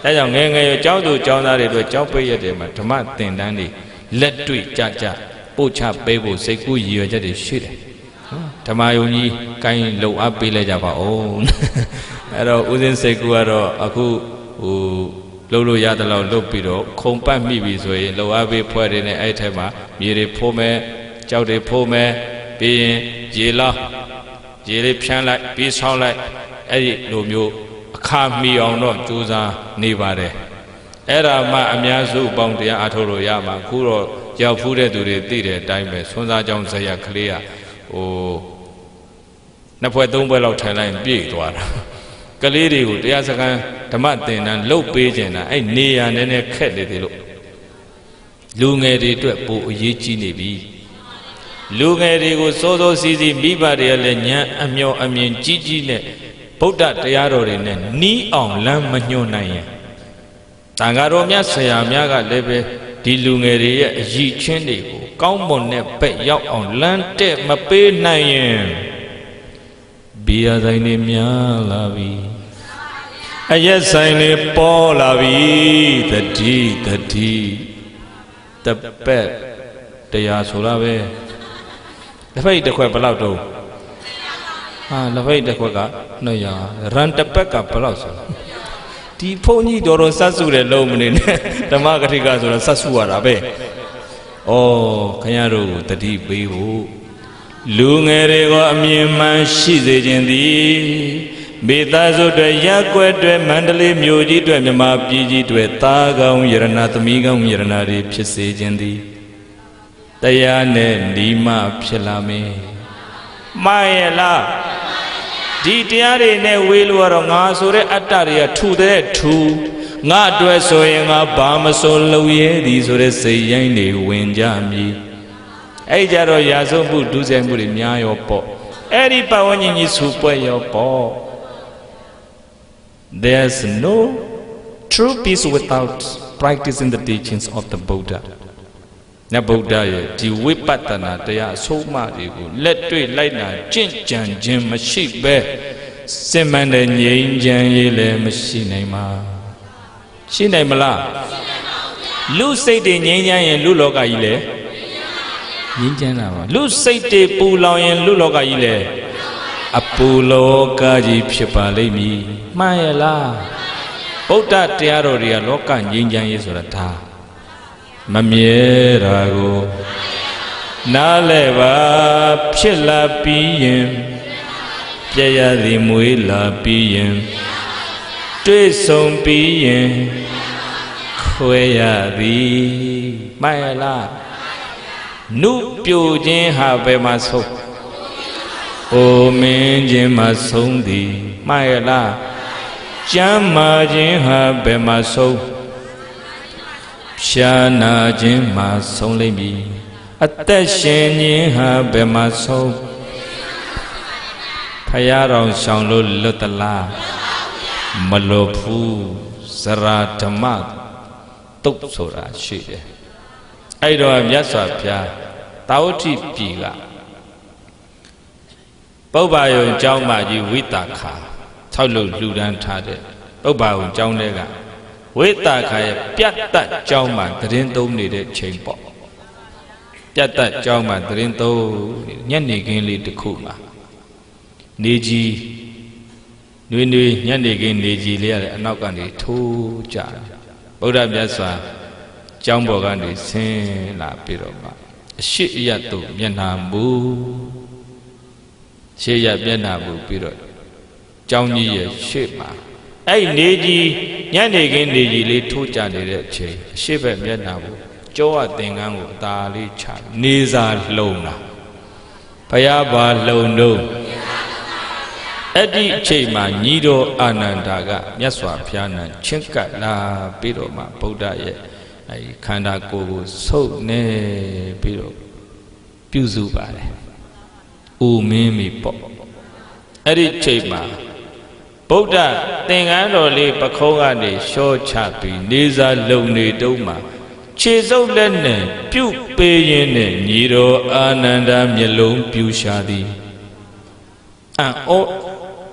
ဒါကြောင့်ငယ်ငယ်ကျောင်းသူကျောင်းသားတွေအတွက်ကျောင်းပိတ်ရက်တွေမှာဓမ္မသင်တန်းတွေလက်တွေ့ကြကြပို့ချပေးဖို့စိတ်ကူးရည်ရွယ်ချက်တွေရှိတယ်ဓမ္မယုံကြီးကိုင်းလုံအားပေးလိုက်ကြပါဦးအဲ့တော့ဦးစင်းစိတ်ကူးကတော့အခုလှုပ်လို့ရတဲ့လောက်လှုပ်ပြီးတော့ခုံပတ်မိပြီဆိုရင်လုံအားပေးဖွဲ့တွေနဲ့အဲ့ထက်မှာမြေတွေဖိုးမယ်ကြောက်တွေဖိုးမယ်ပြီးရင်ရေလားရေလေးဖြန်းလိုက်ပြီးဆောင်းလိုက်အဲ့ဒီလိုမျိုးအခါမီအောင်တော့ကြိုးစားနေပါတယ်အဲ့ဒါမှအများစုပေါင်းတရားအထုတ်လို့ရမှာခုတော့ရောက်ဖူးတဲ့သူတွေသိတဲ့အတိုင်းပဲဆွမ်းစားကြောင်းဇယကလေးကနှစ်ဖွဲ့သုံးဖွဲ့လောက်ထိုင်လိုက်ပြည့်သွားတာကလေးတွေကိုတရားစခန်းဓမ္မသင်တန်းလှုပ်ပေးကြတာအဲ့နေရနည်းနည်းခက်နေသေးလို့လူငယ်တွေအတွက်ပိုအရေးကြီးနေပြီလူငယ်တွေကိုစိုးစိုးစီးစီးမိဘတွေကလည်းဉာဏ်အမျှော်အမြင်ကြီးကြီးနဲ့ဗုဒ္ဓတရားတော်တွေနဲ့နီးအောင်လမ်းမညွှန်နိုင်ရင်တန်ဃာတော်များဆရာများကလည်းပဲဒီလူငယ်တွေရဲ့အည်ချင်းတွေကိုကောင်းမွန်တဲ့ဘက်ရောက်အောင်လမ်းတဲ့မပေးနိုင်ရင်ဘီယာဆိုင်တွေများလာပြီအရက်ဆိုင်တွေပေါ်လာပြီတတိတပက်တရားဆိုလားပဲလက်ဖိတ်တစ်ခွက်ဘယ်လောက်တုံးလက်ဖိတ်တစ်ခွက်က200ရန်တစ်ပက်ကဘယ်လောက်ဆိုဒီဘုန်းကြီးတော်စတ်စုတယ်လုံးမနေနဲ့ဓမ္မကတိကဆိုတော့စတ်စုရတာပဲဩခင်ဗျားတို့ကိုတတိပေးဖို့လူငယ်တွေကိုအမြင်မှန်ရှိစေခြင်းသည်မိသားစုတွေရက်ွက်တွေမန္တလေးမြို့ကြီးတွေမြမပြည်ကြီးတွေသားကောင်းယရနာသမီးကောင်းယရနာတွေဖြစ်စေခြင်းသည်တရားနဲ့နီးမှဖြစ်လာမယ်မှန်ရဲ့လားဒီတရားတွေနဲ့ဝေးလို့တော့ငါဆိုတဲ့အတ္တတွေကထူတဲ့ထူ ငါအတွက်ဆိုရင်ငါဘာမစိုးလုံရဲသည်ဆိုတဲ့စိတ်ရိုင်းတွေဝင်ကြမည်အဲ့ကြတော့ရာဇဝမှုဒုစရိုက်မှုတွေများရောပေါ့အဲ့ဒီပတ်ဝန်းကျင်ကြီးဆူပွဲရောပေါ့ There's no true peace without practicing the teachings of the Buddha နတ်ဗုဒ္ဓရဲ့ဒီဝိပဿနာတရားအဆုံးအမတွေကိုလက်တွေ့လိုက်နာကျင့်ကြံခြင်းမရှိပဲစင်မှန်တဲ့ငြိမ်းချမ်းရေးလည်းမရှိနိုင်ပါရှိနိုင်မလားလူစိတ်တွေငြိမ်းချမ်းရင်လူလောကကြီးလည်းငြိမ်းချမ်းတာပါလူစိတ်တွေပူလောင်ရင်လူလောကကြီးလည်းအပူလောကကြီးဖြစ်ပါလိမ့်မည်မှန်ရဲ့လားဗုဒ္ဓတရားတော်တွေကလောကငြိမ်းချမ်းရေးဆိုတာဒါမမြဲတာကိုနားလဲပါဖြစ်လာပြီးရင်ပြည့်ရသည်မွေးလာပြီးရင်တွေ့ဆုံပြီးရင်ခွဲရသည်မှန်ရဲ့လားနုပြိုခြင်းဟာဘယ်မှာဆုံးအိုမင်းခြင်းမှာဆုံးသည်မှန်ရဲ့လားကျမ်းမာခြင်းဟာဘယ်မှာဆုံးရှားနာခြင်းမှာဆုံးလိမ့်မည်အသက်ရှင်ခြင်းဟာဘယ်မှာဆုံးဖယားတော်ရှောင်လို့လွတ်သလားမလွတ်ဘူးဇရာဓမ္မတုတ်ဆိုတာရှိတယ်အဲ့တော့မြတ်စွာဘုရားတာဝတိပြည်ကပုဗ္ဗာယုံကျောင်းမကြီးဝိတာခာဆောက်လုပ်လှူဒန်းထားတဲ့ပုဗ္ဗာယုံကျောင်းတွေကဝိတာခာရဲ့ပြတ်တက်ကျောင်းမှာသတင်းသုံးနေတဲ့ချိန်ပေါ့ပြတ်တက်ကျောင်းမှာသတင်းသုံးညနေခင်းလေးတစ်ခုမှာနေကြီးနွေနွေညနေခင်းနေကြီးလေးရတယ်အနောက်ကနေထိုးကြတယ်ဗုဒ္ဓမြတ်စွာကျောင်းပေါ်ကနေဆင်းလာပြီးတော့မှအရှိအယတ်တို့မျက်နှာမူရှေ့ရမျက်နှာမူပြီးတော့ကျောင်းကြီးရဲ့ရှေ့မှာအဲ့နေကြီးညနေခင်းနေကြီးလေးထိုးကြနေတဲ့အချိန်အရှိဘက်မျက်နှာမူကျောအသင်္ကန်းကိုအသာလေးချနေစာလှုံတာဘုရားဘာလှုံတော့အဲ့ဒီအချိန်မှာညီတော်အာနန္ဒာကမြတ်စွာဘုရားနဲ့ချင်းကပ်လာပြီးတော့မှဗုဒ္ဓရဲ့အဲ့ခန္ဓာကိုယ်ကိုဆုပ်နေပြီးတော့ပြုစုပါတယ်။ဦးမင်းမီပေါ့အဲ့ဒီအချိန်မှာဗုဒ္ဓသင်္ကန်းတော်လေးပခုံးကနေရှော့ချပြီးနေစာလုံနေတုံးမှာခြေစုပ်လက်နဲ့ပြုတ်ပေးရင်းနဲ့ညီတော်အာနန္ဒာမျက်လုံးပြူရှာသည်အံ့ဩ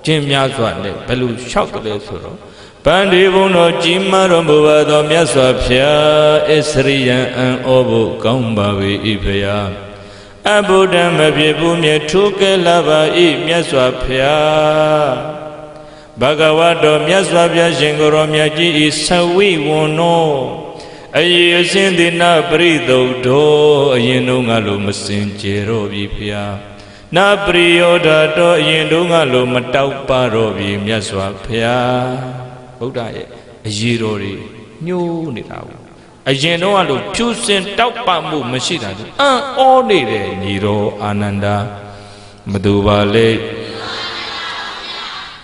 ခြင်းများစွာနဲ့ဘယ်လိုလျှောက်ကြလဲဆိုတော့ဗန္ဒီဘုံတော်ကြီးမားတော်မူပါသောမြတ်စွာဘုရားအစ္စရိယံအံ့ဩဖို့ကောင်းပါ၏ဖရာအဘုဒ္ဓမဖြစ်ဘူးမြတ်ထိုးကဲလာပါ၏မြတ်စွာဘုရားဘဂဝါတော်မြတ်စွာဘုရားရှင်ကိုယ်တော်မြတ်ကြီးဤသဝိဝဏ္ဏောအယေအစင်တိနာပရိသုဒ္ဓောအရင်တုန်းကလိုမစင်ကြယ်တော့ပြီဖရာနာပရိယောဓာတောအရင်တုန်းကလိုမတောက်ပါတော့ပြီမြတ်စွာဘုရားဗုဒ္ဓရဲ့အရေးတော်တွေညှိုးနေတာဘူးအရင်တော့ကလိုဖြူစင်တောက်ပမှုမရှိတာဘူးအံ့ဩနေတဲ့ညီတော်အာနန္ဒာမတူပါလေ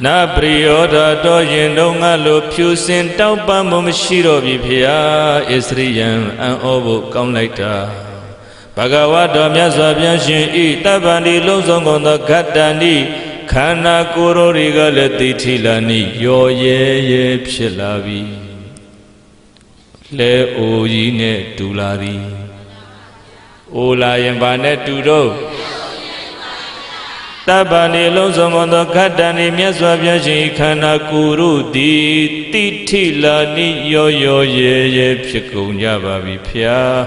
နာပရိယောဓာတောရင်တုန်းကလိုဖြူစင်တောက်ပမှုမရှိတော့ပြီဖေဟာဣသရိယံအံ့ဩဖို့ကောင်းလိုက်တာဘဂဝါတော်မြတ်စွာဘုရားရှင်ဤတပ္ပန္တိလုံးစုံကုန်သောဂတ္တန္တိခန္ဓာကိုယ်တော်တွေကလည်းသိထီလာနိရောရဲရဲဖြစ်လာပြီလဲအိုကြီးနဲ့တူလာသည်အိုလာရင်ဘာနဲ့တူတော့တပ္ပန္တိလုံးစုံကုန်သောဂတ္တန္တိမြတ်စွာဘုရားရှင်ဤခန္ဓာကိုယ်တို့သည်သိထီလာနိရောရဲရဲဖြစ်ကုန်ကြပါပြီဖျား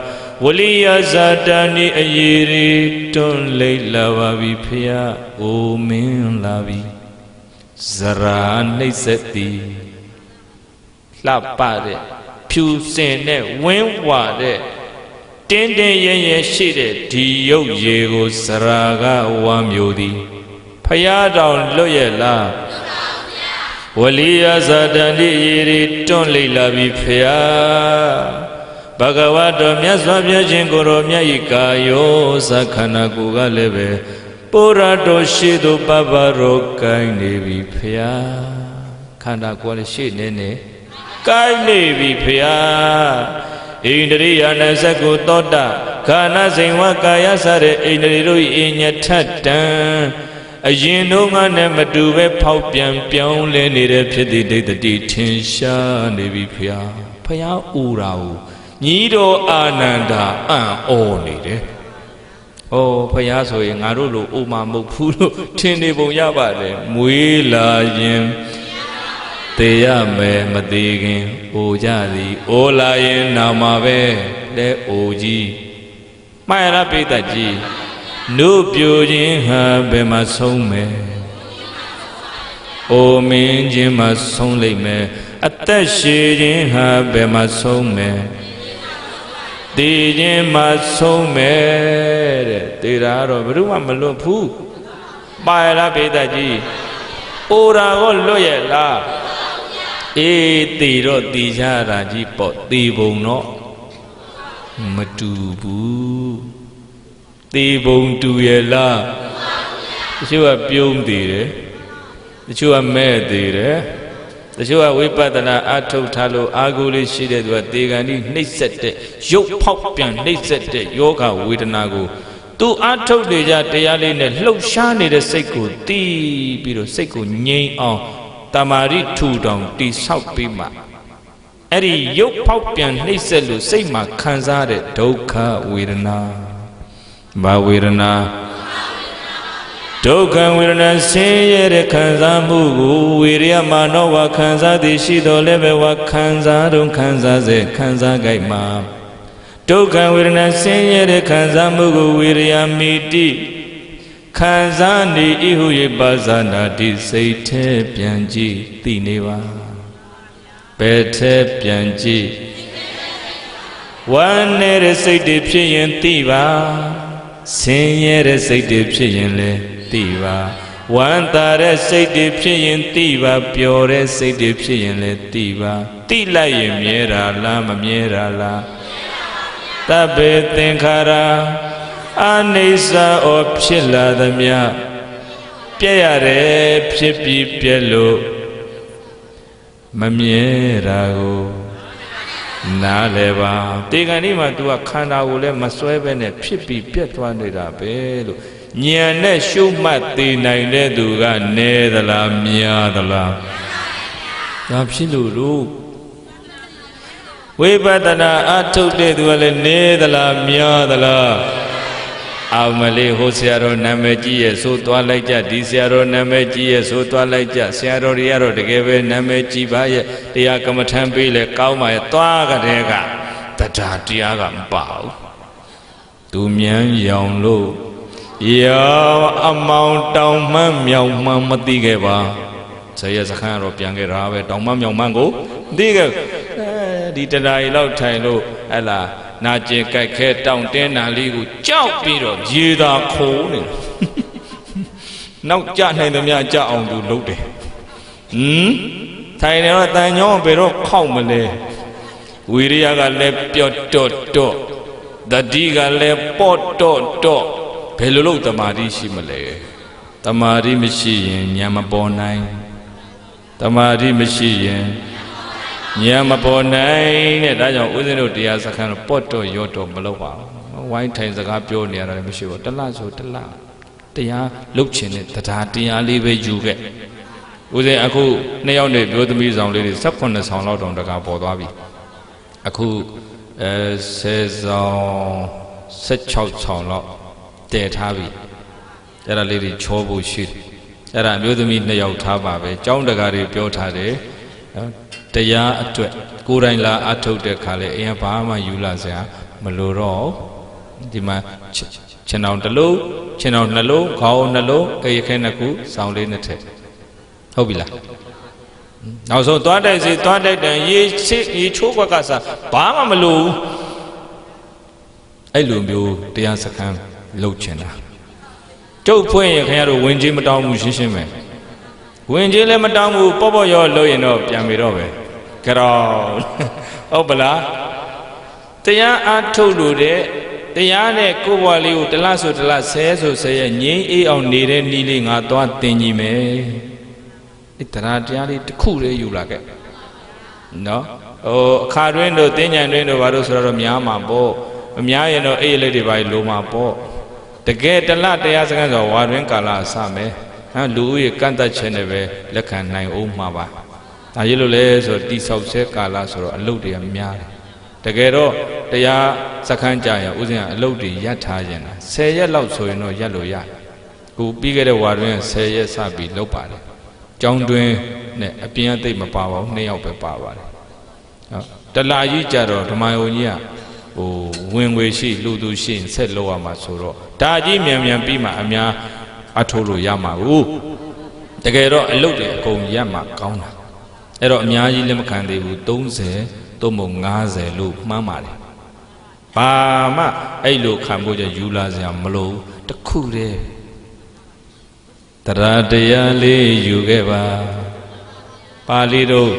ဝလိယဇာတဏိအယေရီတွန်းလိမ့်လာပါပြီဖျားအိုမင်းလာပြီဇရာနှိမ့်ဆက်သည်လှပတဲ့ဖြူစင်တဲ့ဝင်းဝါတဲ့တင်းတင်းရဲရဲရှိတဲ့ဒီရုပ်ရည်ကိုဇရာကဝမ်းမျိုးသည်ဖျားတော်လွတ်ရဲ့လားဝလိယဇာတဏိအယေရီတွန်းလိမ့်လာပြီဖျားဘဂဝါတော်မြတ်စွာဘုရားရှင်ကိုယ်တော်မြတ်ဤကာယောသခန္ဓာကိုယ်ကလည်းပဲပုရတော်ရှိသူပပရောကိုင်းနေပြီဖျားခန္ဓာကိုယ်လည်းရှိနေ ကိုင်းနေပြီဖေဟာဣန္ဒြိယနဲ့စက်ကိုသောတာခန္ဓာစိန်ဝကာယစတဲ့ဣန္ဒြေတို့၏အညထတံအရင်တို့ကနဲ့မတူပဲဖောက်ပြန်ပြောင်းလဲနေတဲ့ဖြစ်သည့်ဒိဋ္ဌတိထင်ရှားနေပြီဖေဟာဖယားဥရာဟုညီတော်အာနန္ဒာအံ့ဩနေတယ်။ဩဖယားဆိုရင်ငါတို့လိုအိုမမဟုတ်ဘူးလို့ထင်နေပုံရပါတယ်။မွေးလာရင်သေရမယ်မသေးခင်အိုကြသည်အိုလာရင်နာမှာပဲလဲအိုကြီးမှန်ရပိတ္တကြီးနုပြိုခြင်းဟာဘယ်မှာဆုံးမယ်အိုမင်းခြင်းမှာဆုံးလိမ့်မယ်အသက်ရှည်ခြင်းဟာဘယ်မှာဆုံးမယ်တည်ခြင်းမှာဆုံးမယ်တဲ့တည်တာတော့ဘယ်သူမှမလွတ်ဘူးပါရပိတ္တကြီးအိုတာကိုလွတ်ရဲ့လားအေးတည်တော့တည်ကြတာကြီးပေါ့တည်ပုံတော့မတူဘူးတည်ပုံတူရဲ့လားတချို့ကပြုံးတည်တယ်တချို့ကမဲ့တည်တယ်တချို့ကဝိပဿနာအထုတ်ထားလို့အာဟုလေးရှိတဲ့သူကတေဂန်ဒီနှိပ်စက်တဲ့ရုပ်ဖောက်ပြန်နှိပ်စက်တဲ့ယောဂဝေဒနာကိုသူအထုတ်နေကြတရားလေးနဲ့လှုပ်ရှားနေတဲ့စိတ်ကိုတီးပြီးတော့စိတ်ကိုငြိမ်အောင်တမာရိထူတောင်တိဆောက်ပြီးမှအဲ့ဒီရုပ်ဖောက်ပြန်နှိပ်စက်လို့စိတ်မှာခံစားတဲ့ဒုက္ခဝေဒနာဘာဝေဒနာဒုက္ခဝေဒနာဆင်းရဲတဲ့ခံစားမှုကိုဝေရိယမာနောဝခံစားသည်ရှိတော်လည်းပဲဝခံစားတုံခံစားစေခံစားကြိုက်မှာဒုက္ခဝေဒနာဆင်းရဲတဲ့ခံစားမှုကိုဝေရိယမိတိခံစားနေဤဟု၍ပါဇာနာတိစိတ်แท้ပြန်ကြည့်သိနေပါဘယ်แท้ပြန်ကြည့်ဝမ်းနေတဲ့စိတ်တွေဖြစ်ရင်သိပါဆင်းရဲတဲ့စိတ်တွေဖြစ်ရင်လည်းသိပါဝမ်းသာတဲ့စိတ်တွေဖြစ်ရင်သိပါပျော်တဲ့စိတ်တွေဖြစ်ရင်လည်းသိပါသိလိုက်ရင်မြဲတာလားမမြဲတာလားတဗ္ဗေသင်္ခါရအနိစ္စဩဖြစ်လာသမျှပြည့်ရတယ်ဖြစ်ပြီးပြည့်လို့မမြဲတာကိုနားလဲပါတေဂန်ဒီမှာ तू ကခန္ဓာကိုလည်းမစွဲပဲနဲ့ဖြစ်ပြီးပြတ်သွားနေတာပဲလို့ဉာဏ်နဲ့ရှုမှတ်သိနိုင်တဲ့သူကနေသလားများသလားဒါဖြစ်လို့ဝိပဿနာအထုတ်တဲ့သူကလည်းနေသလားများသလားအောင်မလေးဟိုဆရာတော်နာမည်ကြီးရဲ့ဆိုသွားလိုက်ကြဒီဆရာတော်နာမည်ကြီးရဲ့ဆိုသွားလိုက်ကြဆရာတော်တွေကတော့တကယ်ပဲနာမည်ကြီးပါရဲ့တရားကမ္မထမ်းပေးလဲကောင်းပါရဲ့သွားကြတဲ့ကတရားတရားကမပါဘူးသူမြန်ရောင်လို့ရောအမောင်တောင်မှန်းမြောင်မှန်းမသိခဲ့ပါဆရာစခန်းတော့ပြန်ခဲ့တာပဲတောင်မှန်းမြောင်မှန်းကိုသိခဲ့ဒီတရားရီလောက်ထိုင်လို့ဟဲ့လားနာကျင်ကြိုက်ခဲတောင့်တင်းတာလေးကိုကြောက်ပြီးတော့ရေသာခိုးနေနောက်ကြနိုင်သမျှကြအောင်သူလုပ်တယ်ထိုင်နေတော့တန်ညောင်းဘယ်တော့ခောက်မလဲဝီရိယကလည်းပြော့တော့တော့တတိကလည်းပေါ့တော့တော့ဘယ်လိုလုပ်တမာတိရှိမလဲတမာတိမရှိရင်ဉာဏ်မပေါ်နိုင်တမာတိမရှိရင်ဉာဏ်မပေါ်နိုင်တဲ့ဒါကြောင့်ဦးဇင်းတို့တရားစခန်းတော့ပေါ့တော့ရော့တော့မလုပ်ပါဘူးဝိုင်းထိုင်စကားပြောနေရတာလည်းမရှိဘူးတလဆိုတလတရားလုတ်ချင်တဲ့တရားလေးပဲယူခဲ့ဦးဇင်းအခုနှစ်ယောက်နဲ့မျိုးသမီးဆောင်လေးတွေ18ဆောင်လောက်တောင်တကာပေါ်သွားပြီအခု10ဆောင်16ဆောင်လောက်တည်ထားပြီအဲ့ဒါလေးတွေချောဖို့ရှိတယ်အဲ့ဒါမျိုးသမီး2ယောက်ထားပါပဲကျောင်းတကာတွေပြောထားတယ်တရားအတွက်ကိုယ်တိုင်လာအထုတ်တဲ့ခါလေအရင်ဘာမှယူလာစရာမလိုတော့ဒီမှာခြေနှောင်တစ်လုံးခြေနှောင်နှလုံးခေါင်းနှလုံးအေးခဲနှစ်ခုစောင်းလေးနှစ်ထည့်ဟုတ်ပြီလားနောက်ဆုံးသွားတိုက်စီသွားတိုက်တန်ရေချိုးဘက်ကစားဘာမှမလိုအဲ့လိုမျိုးတရားစခန်းလှုပ်ချင်တာကျုပ်ဖွင့်ရင်ခင်ဗျားတို့ဝင်ကြီးမတောင်းဘူးရှင်းရှင်းပဲဝင်ကြီးလည်းမတောင်းဘူးပေါ့ပေါ့ရောလှုပ်ရင်တော့ပြန်ပြီတော့ပဲကြောက်ဟုတ်ပလားတရားအားထုတ်လို့တဲ့တရားနဲ့ကိုယ်ဘဝလေးကိုတလားဆိုတလားဆဲဆိုဆဲရဲ့ငြိမ်းအေးအောင်နေတဲ့နီးလေးငါသွားတင်ကြည့်မယ်အဲ့တရားလေးတစ်ခုလေးယူလာခဲ့ နော်ဟိုအခါတွင်းတို့တင်းညံတွင်းတို့ဘာလို့ဆိုတော့များမှာပေါ့မများရင်တော့အေးလေးတွေပါလိုမှာပေါ့တကယ်တလတရားစခန်းဆိုဝါတွင်းကာလအစမယ်ဟမ်လူဦးရေကန့်သက်ခြင်းနဲ့ပဲလက်ခံနိုင်အောင်မှာပါဒါရလို့လဲဆိုတိဆောက်ဆဲကာလဆိုတော့အလုပ်တွေကများတယ်တကယ်တော့တရားစခန်းကြရင်ဥစဉ်ကအလုပ်တွေရပ်ထားရင်10ရက်လောက်ဆိုရင်တော့ရပ်လို့ရတယ်ခုပြီးခဲ့တဲ့ဝါတွင်း10ရက်စပြီးလုပ်ပါတယ်ကျောင်းတွင်းနဲ့အပြင်အသိမပါပါဘူး2ယောက်ပဲပါပါတယ်တလာကြီးကြတော့ဓမ္မယုံကြီးကဟိုဝင်ငွေရှိလူသူရှိဆက်လောက်ရမှာဆိုတော့ဒါကြီးမြန်မြန်ပြီးမှအများအထိုးလို့ရမှာဘူးတကယ်တော့အလုပ်တွေအကုန်ရပ်မှာကောင်းတာအဲ့တော့အများကြီးလက်မခံသေးဘူး30သို့မဟုတ်50လို့မှန်းပါတယ်ဘာမှအဲ့လိုခံဖို့ကြယူလာစရာမလိုတခုတည်းတရားတရားလေးယူခဲ့ပါပါဠိတို့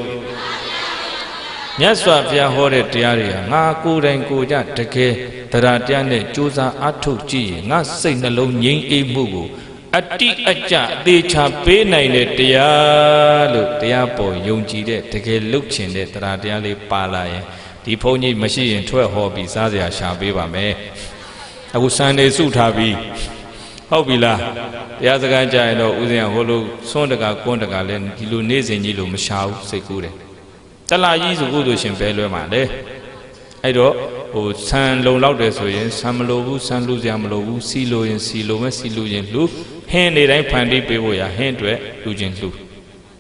မြတ်စွာဘုရားဟောတဲ့တရားတွေကငါကိုယ်တိုင်ကိုယ်ကြတကယ်တရားတရားနဲ့ကြိုးစားအားထုတ်ကြည့်ရင်ငါစိတ်နှလုံးငြိမ်းအေးမှုကိုအတိအကျအသေးချာပေးနိုင်တဲ့တရားလို့တရားပေါ်ယုံကြည်တဲ့တကယ်လုပ်ချင်တဲ့တရားတရားလေးပါလာရင်ဒီဘုန်းကြီးမရှိရင်ထွက်ဟောပြီးစားစရာရှာပေးပါမယ်အခုစံနေစုထားပြီးဟုတ်ပြီလားတရားစကားကြရင်တော့ဥစဉ်ဟိုလိုစွန့်တကာကွန်းတကာလဲဒီလိုနေ့စဉ်ကြီးလို့မရှာဘူးစိတ်ကူးတယ်တလာကြီးဆိုကုသိုလ်ရှင်ပဲလွဲမှာလေအဲ့တော့ဟိုဆံလုံလောက်တယ်ဆိုရင်ဆံမလိုဘူးဆံလူစရာမလိုဘူးစီလိုရင်စီလိုမဲ့စီလူရင်လူဟင်းနေတိုင်းဖန်တီးပေးဖို့ရဟင်းအတွက်လူချင်းလူ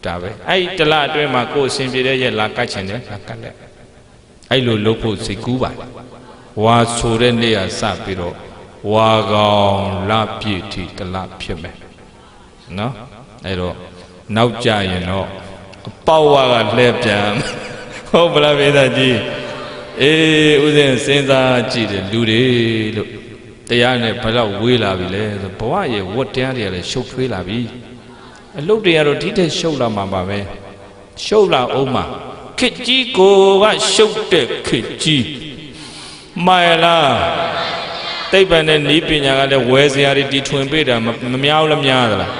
ဒါပဲအဲ့တလအတွင်းမှာကိုယ်အစဉ်ပြေတဲ့ရက်လာကတ်ချင်တယ်လာကတ်လက်အဲ့လိုလုပ်ဖို့စိတ်ကူးပါဝါဆိုတဲ့နေ့ကစပြီးတော့ဝါကောင်လပြည့်ထိတလဖြစ်မယ်နော်အဲ့တော့နောက်ကြရင်တော့အပေါဝါကလှည့်ပြန်ဟုတ်ပလားဘေးသားကြီးအေးဥစဉ်စဉ်းစားကြည့်တယ်လူတွေလို့တရားနဲ့ဘယ်တော့ဝေးလာပြီလဲဆိုဘဝရဲ့ဝတ်တရားတွေကလည်းရှုပ်ထွေးလာပြီအလုပ်တွေကတော့ဒီတဲ့ရှုပ်လာမှာပါပဲရှုပ်လာအောင်မှာခစ်ကြီးကိုကရှုပ်တဲ့ခစ်ကြီးမှန်လားသိပ္ပံနဲ့ဤပညာကလည်းဝယ်စရာတွေတီထွင်ပေးတာမများဘူးလားများသလား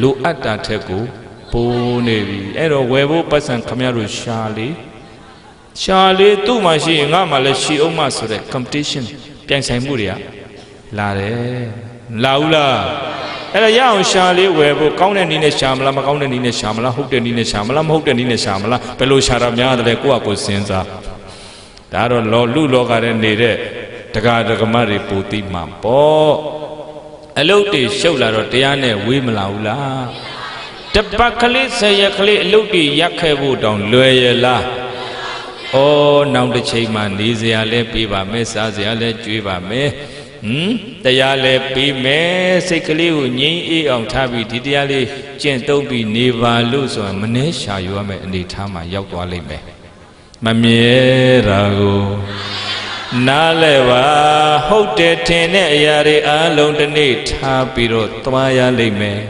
လူအတ္တထက်ကိုပိုးနေပြီအဲ့တော့ဝယ်ဖို့ပတ်စံခမရတို့ရှာလေသူ့မှာရှိရင်ငါမှလည်းရှိအောင်မှဆိုတဲ့ competition ပြိုင်ဆိုင်မှုတွေကလာတယ်လာဘူးလားအဲ့တော့ရအောင်ရှာလေဝယ်ဖို့ကောင်းတဲ့နည်းနဲ့ရှာမလားမကောင်းတဲ့နည်းနဲ့ရှာမလားဟုတ်တဲ့နည်းနဲ့ရှာမလားမဟုတ်တဲ့နည်းနဲ့ရှာမလားဘယ်လိုရှာတာများတယ်လဲကိုယ့်အကိုစဉ်းစားဒါတော့လူလောကထဲနေတဲ့တက္ကဒကမတွေပူတိမှပေါ့အလုတ်တွေရှုပ်လာတော့တရားနဲ့ဝေးမလာဘူးလားတပတ်ကလေး10ရက်ကလေးအလုတ်တွေရက်ခဲ့ဖို့တောင်လွယ်ရလားဩနောက်တစ်ချိန်မှနေစရာလဲပေးပါမယ်စားစရာလဲကြွေးပါမယ်တရားလဲပေးမယ်စိတ်ကလေးကိုငြိမ်းအေးအောင်ထားပြီးဒီတရားလေးကျင့်သုံးပြီးနေပါလို့ဆိုရင်မနှဲရှာယူရမယ်အနေထားမှာရောက်သွားလိမ့်မယ်မမြဲတာကိုနားလဲပါဟုတ်တယ်ထင်တဲ့အရာတွေအလုံးတစ်နေ့ထားပြီးတော့သွားရလိမ့်မယ်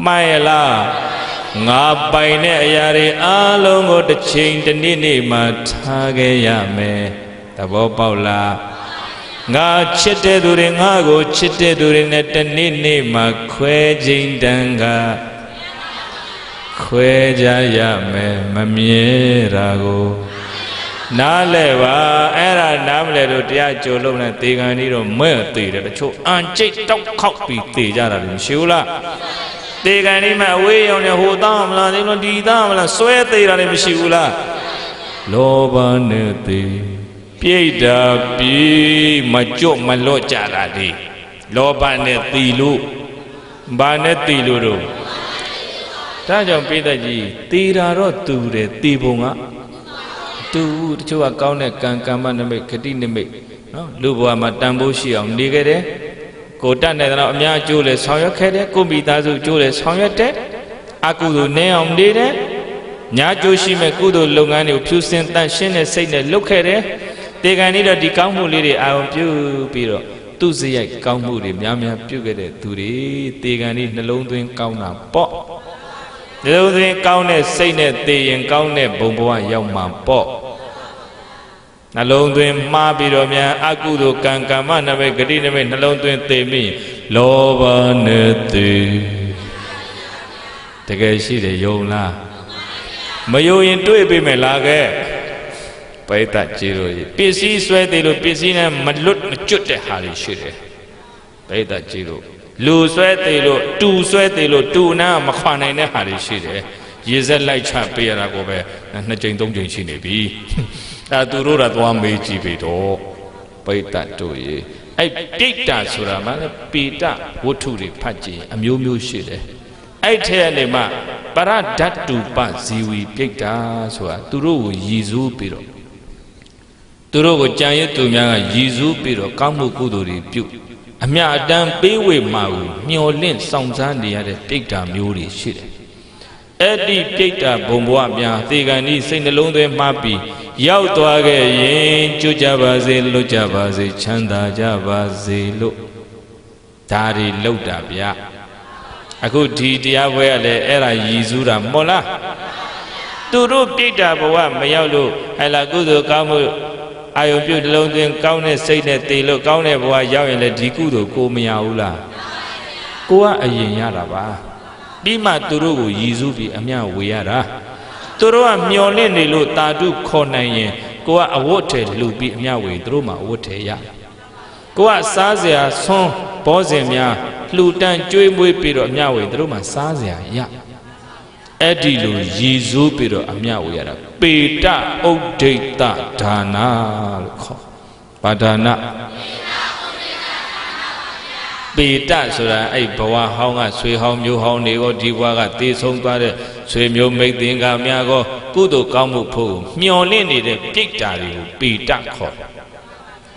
မှန်ရလားငါပိုင်တဲ့အရာတွေအလုံးကိုတစ်ချိန်တစ်နေ့မှထားခဲ့ရမယ်သဘောပေါက်လားငါချစ်တဲ့သူတွေငါကိုချစ်တဲ့သူတွေနဲ့တစ်နေ့မှခွဲချိန်တန်ကခွဲကြရမယ်မမြဲတာကိုနားလဲပါအဲ့ဒါနားမလဲလို့တရားကြိုလို့နဲ့သေခံပြီးတော့မဲ့သေးတယ်တချို့အန်ကျိတ်တောက်ခောက်ပြီးသေကြတာလို့မရှိဘူးလားသေခံဒီမှာအဝေးရောင်နဲ့ဟိုသားမလားဒီလိုဒီသားမလားဆွဲသေးတာလည်းမရှိဘူးလားလောဘနဲ့သေပြိတ္တာပြီးမကြော့မလော့ကြတာဒီလောဘနဲ့သေလို့ဘာနဲ့သေလို့တော့ဒါကြောင့်ပိဋကကြီးသေတာတော့တူတယ်သေပုံကတူတချို့ကကောင်းတဲ့ကံကမ္မနမိတ်ဂတိနမိတ်နော်လူဘဝမှာတန်ဖိုးရှိအောင်နေခဲ့တယ်ကိုတတ်တဲ့တော့အများအကျိုးလဲဆောင်ရွက်ခဲ့တယ်ကိုမိသားစုအကျိုးလဲဆောင်ရွက်တယ်အကုသိုလ်နည်းအောင်နေတယ်ညာကျိုးရှိမဲ့ကုသိုလ်လုပ်ငန်းတွေကိုဖြူစင်တန့်ရှင်းတဲ့စိတ်နဲ့လုပ်ခဲ့တယ်တေခံနေတော့ဒီကောင်းမှုလေးတွေအာရုံပြုပြီးတော့သူ့စရိုက်ကောင်းမှုတွေများများပြုခဲ့တဲ့သူတွေတေခံနေနှလုံးသွင်းကောင်းတာပေါ့နှလုံးသွင်းကောင်းတဲ့စိတ်နဲ့သေရင်ကောင်းတဲ့ဘုံဘဝရောက်မှာပေါ့နှလုံးသွင်းမှားပြီးတော့များအကုသိုလ်ကံကမ္မနမိတ်ဂတိနမိတ်နှလုံးသွင်းသေမိလောဘနဲ့သေတကယ်ရှိတယ်ယုံလား မယုံရင်တွေ့ပေးမယ်လားကဲပိဋကကြည်လို့ပစ္စည်းဆွဲသေးလို့ပစ္စည်းနဲ့မလွတ်မကျွတ်တဲ့ဟာတွေရှိတယ်ပိဋကကြည်လို့လူဆွဲသေးလို့တူဆွဲသေးလို့တူနာမခွာနိုင်တဲ့ဟာတွေရှိတယ်ရေစက်လိုက်ချပေးရတာကိုပဲ2ကြိမ်3ကြိမ်ရှိနေပြီဒါသူတို့ကသွားမေးကြည့်ပြီတော့ပိဋကတို့ရေအဲ့ပိဋကဆိုတာမှလည်းပိဋကဝတ္ထုတွေဖတ်ကြည့်အမျိုးမျိုးရှိတယ်အဲ့ထဲကနေမှပရဒတ္တုပဇီဝီပိဋကဆိုတာသူတို့ကိုရည်စူးပြီးတော့သူတို့ကိုကြံရည်သူများကရည်စူးပြီးတော့ကောင်းမှုကုသိုလ်တွေပြုအမြအတမ်းပေးဝေမှာကိုမျော်လင့်ဆောင်စားနေရတဲ့ပိဋကမျိုးတွေရှိတယ်အဲ့ဒီပိဋကဘုံဘဝများသေကံဤစိတ်နှလုံးသွင်းမှပြီးရောက်သွားခဲ့ရင်ကျွတ်ကြပါစေလွတ်ကြပါစေချမ်းသာကြပါစေလို့ဒါတွေလောက်တာဗျာအခုဒီတရားပွဲကလည်းအဲ့ဒါရည်စူးတာမဟုတ်လားသူတို့ပိဋကဘဝမရောက်လို့ဟဲ့လားကုသိုလ်ကောင်းမှုအာယုပြုနှလုံးသွင်းကောင်းတဲ့စိတ်နဲ့တည်လို့ကောင်းတဲ့ဘဝရောက်ရင်လည်းဒီကုသိုလ်ကိုမရဘူးလားကိုကအရင်ရတာပါပြီးမှသူတို့ကိုရည်စူးပြီးအမျှဝေရတာသူတို့ကမျောလင့်နေလို့တာတုခေါ်နိုင်ရင်ကိုကအဝတ်ထဲလှူပြီးအမျှဝေသူတို့မှအဝတ်ထဲရကိုကစားစရာဆွန်းဘောဇင်များလှူတန်းကြွေးမွေးပြီးတော့အမျှဝေသူတို့မှစားစရာရအဲ့ဒီလိုရည်စူးပြီးတော့အမျှဝေရတာပေတဥဒိတဒါနာလို့ခေါ်ဘာဒါနာပေတဆိုတာအဲ့ဘဝဟောင်းကဆွေဟောင်းမျိုးဟောင်းတွေကိုဒီဘဝကတည်ဆုံးသွားတဲ့ဆွေမျိုးမိတ်သင်္ကာများကိုကုသိုလ်ကောင်းမှုဖို့မျှော်လင့်နေတဲ့ပိဋကတွေကိုပေတခေါ်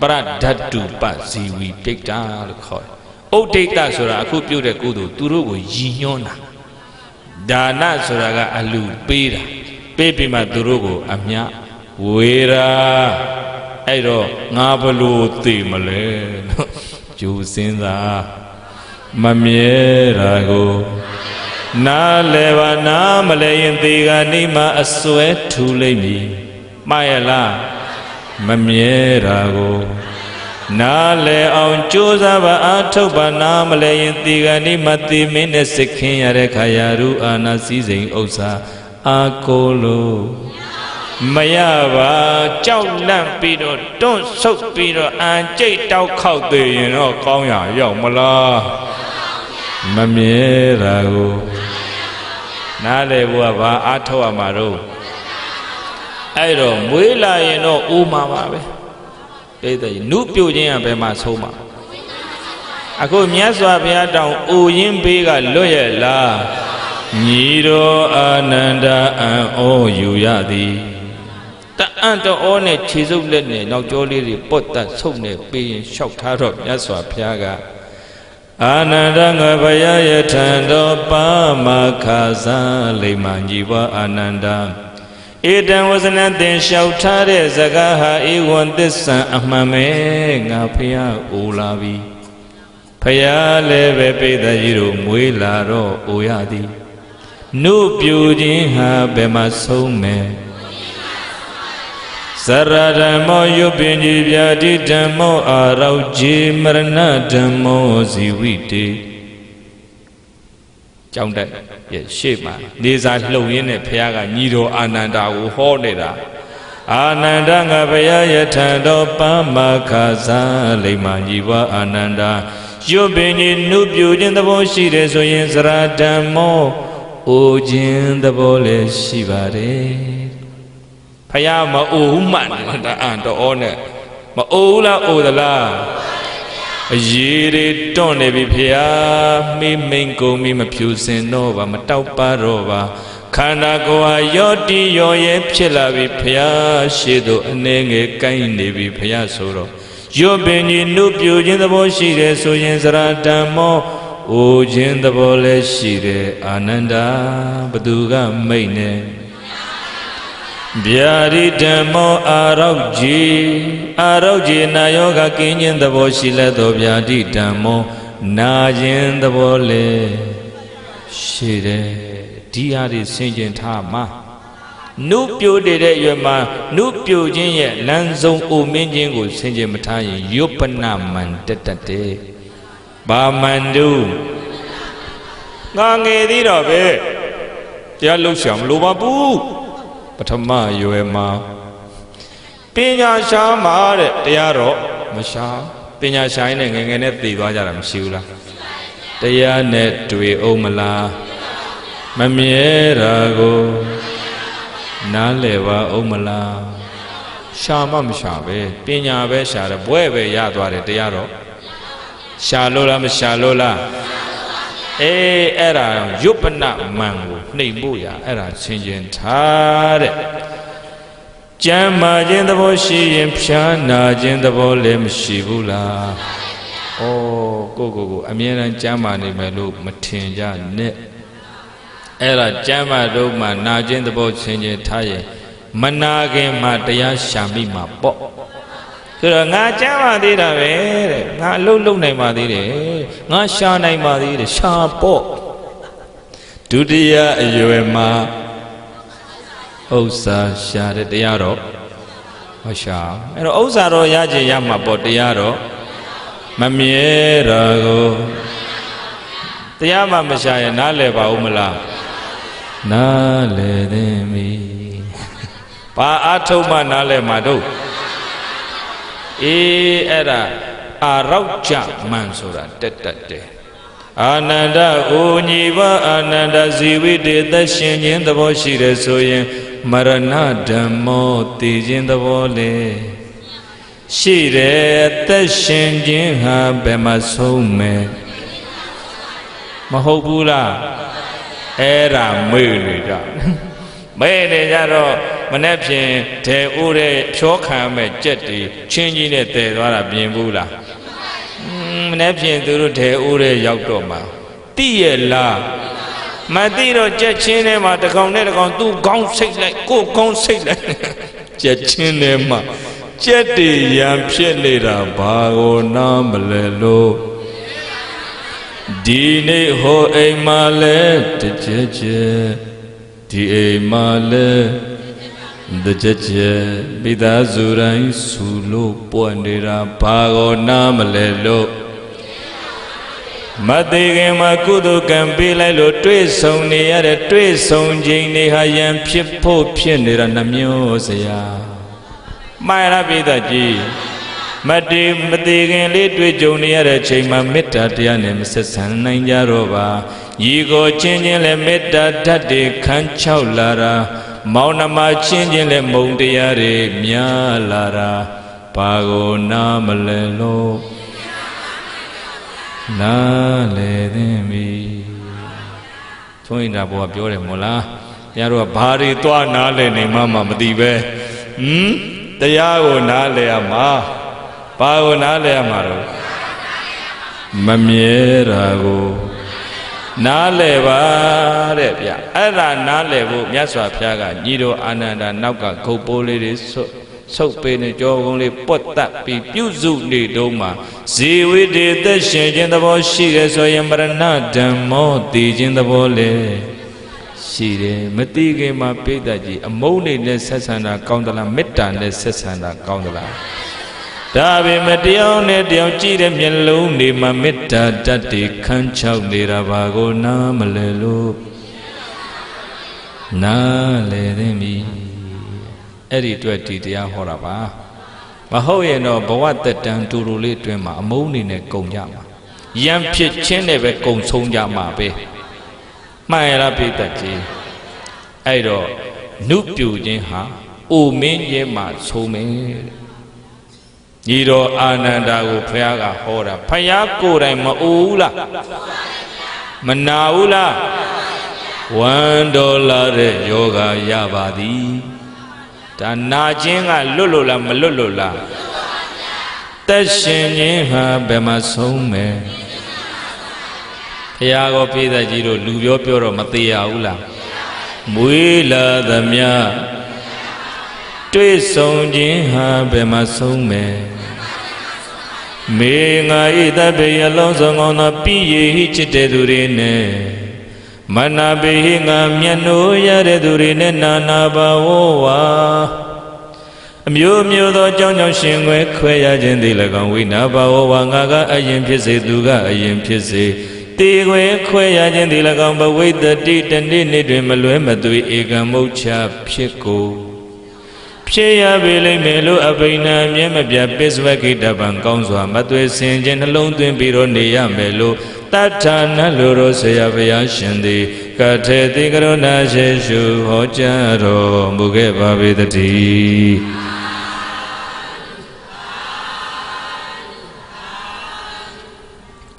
ပရဒတ္တုပဇီဝီပိဋကလို့ခေါ်ဥဒိတဆိုတာအခုပြုတဲ့ကုသိုလ်သူတို့ကိုရည်ညွှန်းတာဒါနဆိုတာကအလှပေးတာပေးပြီးမှသူတို့ကိုအမြဝေရာအဲ့တော့ငါဘလို့သိမလဲလို့ကျူစင်းသာမမြဲတာကိုနားလဲပါနားမလဲရင်သေကနေမှအစွဲထူလိမ့်မည်မှားရလားမမြဲတာကိုနားလဲအောင်ကြိုးစားပါအားထုတ်ပါနားမလဲရင်သေကနေမှသေမင်းနဲ့စိတ်ခင်းရတဲ့ခါရာရူအာနာစည်းစိမ်ဥစ္စာအာကိုလို့မရပါကြောက်လန့်ပြီးတော့တွန့်ဆုတ်ပြီးတော့အန်ကြိတ်တောက်ခေါက်သေးရင်တော့ကောင်းရရောက်မလားမမြဲတာကိုနားလေဘုရားဘာအားထုတ်ရမှာတော့အဲ့တော့မွေးလာရင်တော့အိုးမှာပါပဲပိဿကြီးနုပြိုခြင်းကဘယ်မှာဆုံးမှာအခုမြတ်စွာဘုရားတောင်အိုရင်းဘေးကလွတ်ရဲ့လားညီတော်အာနန္ဒအံဩယူရသည်တအံ့တော်နဲ့ခြေစုပ်လက်နဲ့နောက်ကျောလေးတွေပုတ်တက်ဆုပ်နေပေးရင်လျှောက်ထားတော့မြတ်စွာဘုရားကအာနန္ဒငါဘယယထံတော်ပါမခါစားလိမ္မာညီဝအာနန္ဒဧတံဝဇနသင်လျှောက်ထားတဲ့စကားဟာဧဝံသစ္ဆံအမှန်ပဲငါဘုရားအိုလာပြီဘုရားလည်းပဲပိဿကြီးတို့မွေးလာတော့အိုရသည်နုပြူခြင်းဟာဘယ်မှာဆုံးမယ်ဇရဓမ္မောယုပင်ကြီးဗျာတိဓမ္မောအာရောဂျေမရဏဓမ္မောဇီဝိတေကြောင်းတက်ရဲ့ရှေ့မှာနေစာလှုပ်ရင်းနဲ့ဘုရားကညီတော်အာနန္ဒာကိုဟောနေတာအာနန္ဒငါဘုရားယထံတော်ပမခါစားလိမ္မာညီဝအာနန္ဒာယုပင်ကြီးနုပြူခြင်းသဘောရှိတယ်ဆိုရင်ဇရဓမ္မောအိုခြင်းသဘောလည်းရှိပါတယ်ဖယားမအိုဘူးမှန်တယ်အံတော်နဲ့မအိုဘူးလားအိုသလားအရေးတွေတွန့်နေပြီဖယားမိမိန်ကုန်မိမဖြူစင်တော့ပါမတောက်ပါတော့ပါခန္ဓာကိုယ်ဟာရော့တီရော့ရဲဖြစ်လာပြီဖယားရှေ့သို့အနေငယ်ကိုင်းနေပြီဖယားဆိုတော့ရွတ်ပင်ကြီးနုပြူခြင်းသဘောရှိတယ်ဆိုရင်ဇရာဓမ္မောအိုခြင်းသဘောလည်းရှိတယ်အာနန္ဒာဘသူကမိတ်နေဗျာတိဓမ္မောအာရောဂျေနာယောဂကင်းခြင်းသဘောရှိလက်သောဗျာတိဓမ္မောနာခြင်းသဘောလည်းရှိတယ်ဒီဟာတွေဆင်ခြင်ထားမှာနုပြိုတဲ့ရွယ်မှာနုပြိုခြင်းရဲ့လမ်းဆုံးအိုမင်းခြင်းကိုဆင်ခြင်မထားရင်ယုပ္ပနမန္တတတေဘာမန္တုငါငယ်သေးတော့ပဲတရားလှုပ်ရှားမလိုပါဘူး ပထမရွယ်မှာပညာရှားမှာတဲ့တရားတော့မရှားပညာရှားရင်ငယ်ငယ်နဲ့သိသွားကြတာမရှိဘူးလားတရားနဲ့တွေ့အောင်မလားမမြဲတာကိုနားလည်ပါအောင်မလားရှားမမရှားပဲပညာပဲရှားတယ်ဘွဲ့ပဲရသွားတယ်တရားတော့ရှားလို့လားမရှားလို့လားအဲ့ဒါယုပ္ပနမံကိုနှိပ်ဖို့ရအဲ့ဒါဆင်ခြင်ထားတဲ့ကျမ်းမာခြင်းသဘောရှိရင်ဖြားနာခြင်းသဘောလည်းမရှိဘူးလားဩကိုအမြဲတမ်းကျမ်းမာနေမယ်လို့မထင်ကြနဲ့အဲ့ဒါကျမ်းမာတော့မှနာခြင်းသဘောဆင်ခြင်ထားရင်မနာခင်မှာတရားရှာမိမှာပေါ့ဆိုတော့ငါကျမ်းမာသေးတာပဲတဲ့ငါအလုပ်လုပ်နိုင်ပါသေးတယ်ငါရှာနိုင်ပါသေးတယ်ရှာပေါ့ဒုတိယအရွယ်မှာဥစ္စာရှာတဲ့တရားတော့မရှာအဲ့တော့ဥစ္စာတော့ရခြင်းရမှာပေါ့တရားတော့မမြဲတာကိုတရားမှမရှာရင်နားလည်ပါဦးမလားနားလည်သင်ပြီဘာအထုံးမှနားလည်မှာတို့အဲ့ဒါအာရောက်ကြမှန်ဆိုတာတက်တက်တယ်အာနန္ဒအိုညီဘအာနန္ဒဇီဝိတေသက်ရှင်ခြင်းသဘောရှိတယ်ဆိုရင်မရဏဓမ္မောတည်ခြင်းသဘောလေရှိတယ်သက်ရှင်ခြင်းဟာဘယ်မှာဆုံးမယ်မဟုတ်ဘူးလားအဲ့ဒါမေ့နေကြမေ့နေကြတော့မနေ့ဖြင့်ဒေဥတဲ့ဖြောခံမဲ့ကြက်တီချင်းကြီးနဲ့တည်သွားတာပြင်ဘူးလားမနေ့ဖြင့်သူတို့ဒေဥတဲ့ရောက်တော့မှာတိရဲ့လားမသိတော့ကြက်ချင်းထဲမှာတကောင်နဲ့တကောင်သူ့ခေါင်းစိတ်လိုက်ကိုယ်ခေါင်းစိတ်လိုက်ကြက်ချင်းထဲမှာကြက်တီရံဖြစ်နေတာဘာကိုနားမလဲလို့ဒီနေ့ဟိုအိမ်မှာလဲတကြက်ကြက်ဒီအိမ်မှာလဲတကြက်ကြက်မိသားစုတိုင်းဆူလို့ပွက်နေတာဘာကိုနားမလဲလို့မသိခင်မှာကုသိုလ်ကံပေးလိုက်လို့တွေ့ဆုံနေရတဲ့တွေ့ဆုံခြင်းတွေဟာယံဖြစ်ဖို့ဖြစ်နေတာနှမျိုးစရာမှန်လားပိဿကြီးမသိခင်လေးတွေ့ကြုံနေရတဲ့ချိန်မှာမေတ္တာတရားနဲ့မဆက်ဆံနိုင်ကြတော့ပါညီကိုချင်းချင်းလည်းမေတ္တာဓာတ်တွေခန်းချောက်လာတာမောင်နှမချင်းချင်းလည်းမုံတရားတွေများလာတာဘာကိုနားမလဲလို့နားလေသင်ပြီသွင်းတာဘောကပြောတယ်မို့လားတရားတို့ကဘာတွေသွားနားလေနေမှမသိပဲတရားကိုနားလေရမှာဘာကိုနားလေရမှာတော့မမြဲတာကိုနားလေပါတဲ့ဗျအဲ့ဒါနားလေဖို့မြတ်စွာဘုရားကညီတော်အာနန္ဒာနောက်ကဂုတ်ပိုးလေးတွေဆုပ်ပေးနေကြောကုန်းလေးပွတ်တက်ပြီးပြုစုနေတုံးမှာဇီဝိတေသက်ရှင်ခြင်းသဘောရှိတယ်ဆိုရင်မရဏဓမ္မောတည်ခြင်းသဘောလေရှိတယ်မသိခင်မှာပိဋကကြီးအမုန်းနေနဲ့ဆက်ဆံတာကောင်းသလားမေတ္တာနဲ့ဆက်ဆံတာကောင်းသလားဒါပေမဲ့တရားနဲ့တရားကြည့်တဲ့မျက်လုံးတွေမှာမေတ္တာဓာတ်တွေခန်းချောက်နေတာဘာကိုနားမလဲလို့နားလေသင်ပြီအဲ့ဒီအတွက်ဒီတရားဟောတာပါမဟုတ်ရင်တော့ဘဝတက်တန်းတူတူလေးအတွင်းမှာအမုန်းနေနဲ့ကုန်ကြမှာရံဖြစ်ချင်းနဲ့ပဲကုန်ဆုံးကြမှာပဲမှန်ရလားပိဋကကြီးအဲ့တော့နုပြူခြင်းဟာအိုမင်းခြင်းမှာဆုံးမယ်ညီတော်အာနန္ဒာကိုဘုရားကဟောတာဘုရားကိုယ်တိုင်မအိုဘူးလားမနာဘူးလားဝမ်းတော်လာတဲ့ယောဂရပါသည်ဒါနာခြင်းကလွတ်လို့လားမလွတ်လို့လားသက်ရှင်ခြင်းဟာဘယ်မှာဆုံးမယ်ဘုရားကိုပိဋကကြီးတို့လူပြောတော့မသေးရဘူးလားမွေးလာသမျှတွေ့ဆုံခြင်းဟာဘယ်မှာဆုံးမယ်မေငါဤတပေအလုံးစုံကောင်းသောပြည့်ရည်ချစ်တဲ့သူတွေနဲ့မနာပေငါမျက်နှိုးရတဲ့သူတွေနဲ့နာနာပါဝဝအမျိုးမျိုးသောကြောင့်ရှင်ခွဲရခြင်းသည်၎င်းဝိနာပါဝဝငါကအရင်ဖြစ်စေသူကအရင်ဖြစ်စေ တေခွဲခွဲရခြင်းဒီ၎င်းဘဝိတ္တိတနေ့နေ့တွင်မလွဲမသွေဧကံမုတ်ချဖြစ်ကိုဖြစ်ရပေလိမ့်မယ်လို့အဘိနာမြဲမပြတ်ပစ္စဝကိတပံကောင်းစွာမသွေစင်ခြင်းနှလုံးသွင်းပြီးတော့နေရမယ်လို့တတ္ထာနလူရောဆရာဘုရားရှင်သည်ကထေတိကရုဏာရှိရှုဟောကြားတော်မူခဲ့ပါပေတည်း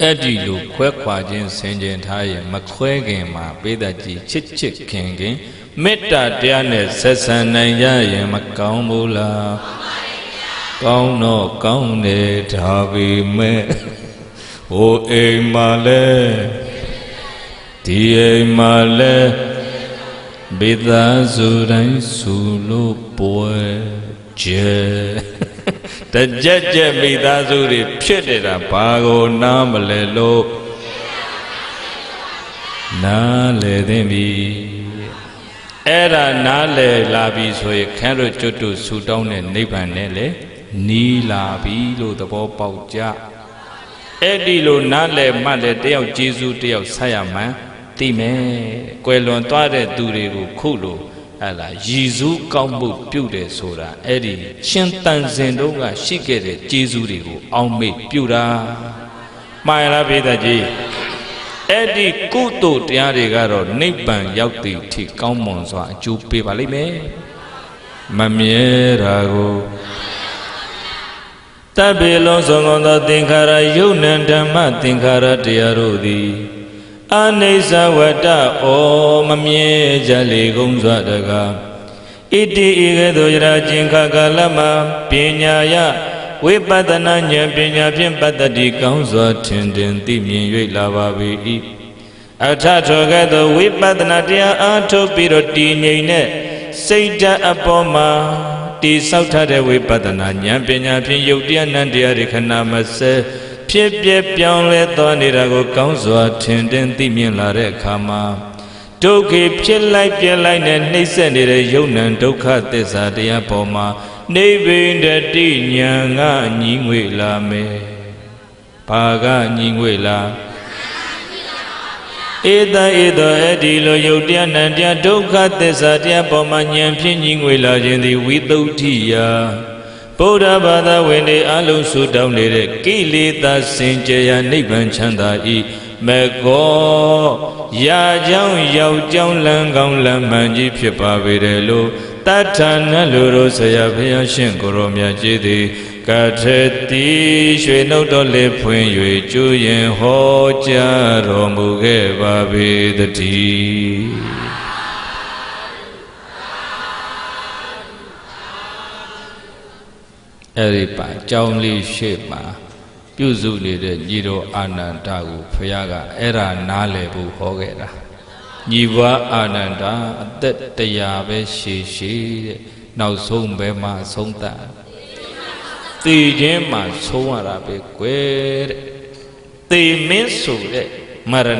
အဲ့ဒီလိုခွဲခွာခြင်းဆင်ခြင်ထားရင်မခွဲခင်မှာပိဋကကြီးချစ်ချစ်ခင်ခင်မေတ္တာတရားနဲ့ဆက်ဆံနိုင်ရရင်မကောင်းဘူးလားကောင်းတော့ကောင်းတယ်ဒါပေမဲ့ဟိုအိမ်မှာလဲဒီအိမ်မှာလဲမိသားစုတိုင်းစုလို့ပွဲကျဲတကြက်ကြက်မိသားစုတွေဖြစ်နေတာဘာကိုနားမလဲလို့နားလေသိပြီအဲ့ဒါနားလေလာပြီဆိုရင်ခန့်တို့ကျွတ်တို့ဆူတောင်းတဲ့နိဗ္ဗာန်နဲ့လေနီးလာပြီလို့သဘောပေါက်ကြအဲ့ဒီလိုနားလေမှလည်းတယောက်ကျေးဇူးတယောက်ဆက်ရမှန်းသိမယ်ကွယ်လွန်သွားတဲ့သူတွေကိုခုလိုအဲ့လားရည်စူးကောင်းမှုပြုတယ်ဆိုတာအဲ့ဒီရှင်တန်စင်တို့ကရှိခဲ့တဲ့ကျေးဇူးတွေကိုအောက်မေ့ပြုတာမှန်လားပိဋကကြီးအဲ့ဒီကုသိုလ်တရားတွေကတော့နိဗ္ဗာန်ရောက်သည့်အထိကောင်းမွန်စွာအကျိုးပေးပါလိမ့်မယ်မမြဲတာကိုတပ္ပေလုံးစုံကုန်သောသင်္ခါရယုတ်နံဓမ္မသင်္ခါရတရားတို့သည်အနိစ္စဝတ္တဩမမြဲကြလေကုန်စွာတကားဣတိဤကဲ့သို့ယရာချင်းခါကာလမှာပညာယဝိပဿနာဉာဏ်ပညာဖြင့်ပတ္တိကောင်းစွာထင်ထင်သိမြင်၍လာပါ၏အထထောကဲ့သို့ဝိပဿနာတရားအားထုတ်ပြီးတော့တည်ငြိမ်တဲ့စိတ်ဓာတ်အပေါ်မှာတိဆောက်ထားတဲ့ဝိပဿနာဉာဏ်ပညာဖြင့်ယုတ်တရားနံတရားတွေခဏမစဲဖြစ်ပြပြောင်းလဲသွားနေတာကိုကောင်းစွာထင်တင်သိမြင်လာတဲ့အခါမှာဒုက္ခဖြစ်လိုက်ပြက်လိုက်နဲ့နှိမ့်ဆက်နေတဲ့ယုံ nant ဒုက္ခသစ္စာတရားပေါ်မှာနိဗ္ဗိန္ဒတိဉာဏ်ကညီငွေလာမယ်။ဘာကညီငွေလားဧတဧသောအဲ့ဒီလိုယုတ်တရားနံတရားဒုက္ခသစ္စာတရားပေါ်မှာဉာဏ်ဖြင့်ညီငွေလာခြင်းသည်ဝိသုဒ္ဓိယဗုဒ္ဓဘာသာဝင်တွေအလုံးစုတောင်းနေတဲ့ကိလေသာစင်ကြယ်ရာနိဗ္ဗာန်ချမ်းသာဤမေကောရာကြောင်းရောက်ကြောင်းလမ်းကောင်းလမ်းမှန်ကြီးဖြစ်ပါပေတယ်လို့တထာနလူတို့ဆရာဘုရားရှင်ကိုရောမြတ်ကြီးသည်ကထေတိရွှေနှုတ်တော်လေးဖွင့်၍ကျူးရင်ဟောကြားတော်မူခဲ့ပါပေတည်းအဲ့ဒီပါကြောင်းလေးရှေ့မှာပြုစုနေတဲ့ညီတော်အာနန္ဒကိုဘုရားကအဲ့ဒါနားလည်ဖို့ဟောခဲ့တာညီဘွားအာနန္ဒအသက်100ပဲရှည်ရှည်တဲ့နောက်ဆုံးပဲမှဆုံးသတ်သေခြင်းမှာဆုံးရတာပဲကွယ်တဲ့သေမင်းဆိုတဲ့မရဏ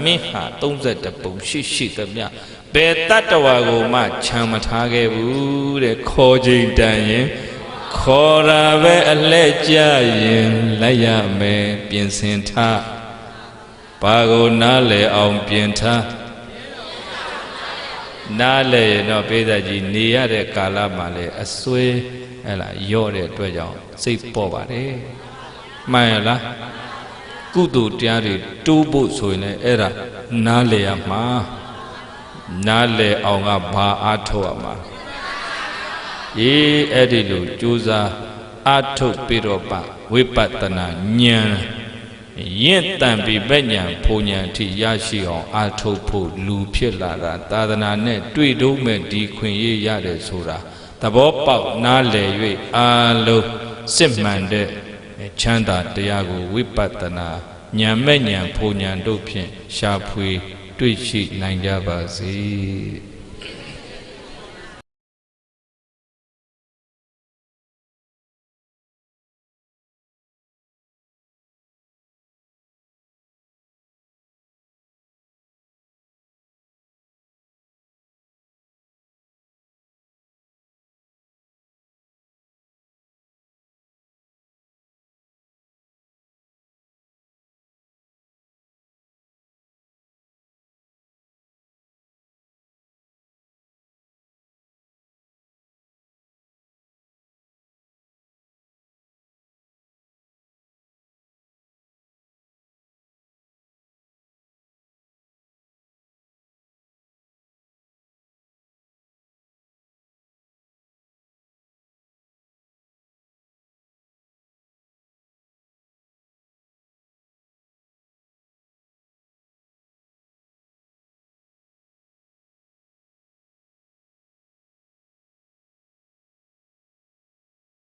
မင်းဟာ32ပုံရှိသမျှဘယ်တတ္တဝါကိုမှခြံမထားခဲ့ဘူးတဲ့ခေါ်ချိန်တန်ရင်ခေါ်တာပဲအလဲကြရင်လိုက်ရမယ်ပြင်ဆင်ထားဘာကိုနားလဲအောင်ပြင်ထားနားလဲရင်တော့ပိဿကြီးနေရတဲ့ကာလမှာလေအစွဲဟဲ့လားရော့တဲ့အတွက်ကြောင့်စိတ်ပေါ်ပါတယ်မှန်ရလားကုသိုလ်တရားတွေတိုးဖို့ဆိုရင်လည်းအဲ့ဒါနားလဲရမှာနားလဲအောင်ကဘာအားထုတ်ရမှာအဲ့ဒီလိုကြိုးစားအားထုတ်ပြီးတော့ပါဝိပဿနာဉာဏ်ရင့်တန်ပြီးပဲဉာဏ်ဖုန်ဉာဏ်အထိရရှိအောင်အားထုတ်ဖို့လူဖြစ်လာတာသာသနာနဲ့တွေ့တော့မဲ့ဒီခွင့်ရရတယ်ဆိုတာသဘောပေါက်နားလည်၍အားလုံးစစ်မှန်တဲ့ချမ်းသာတရားကိုဝိပဿနာဉာဏ်မဲ့ဉာဏ်ဖုန်ဉာဏ်တို့ဖြင့်ရှာဖွေတွေ့ရှိနိုင်ကြပါစေ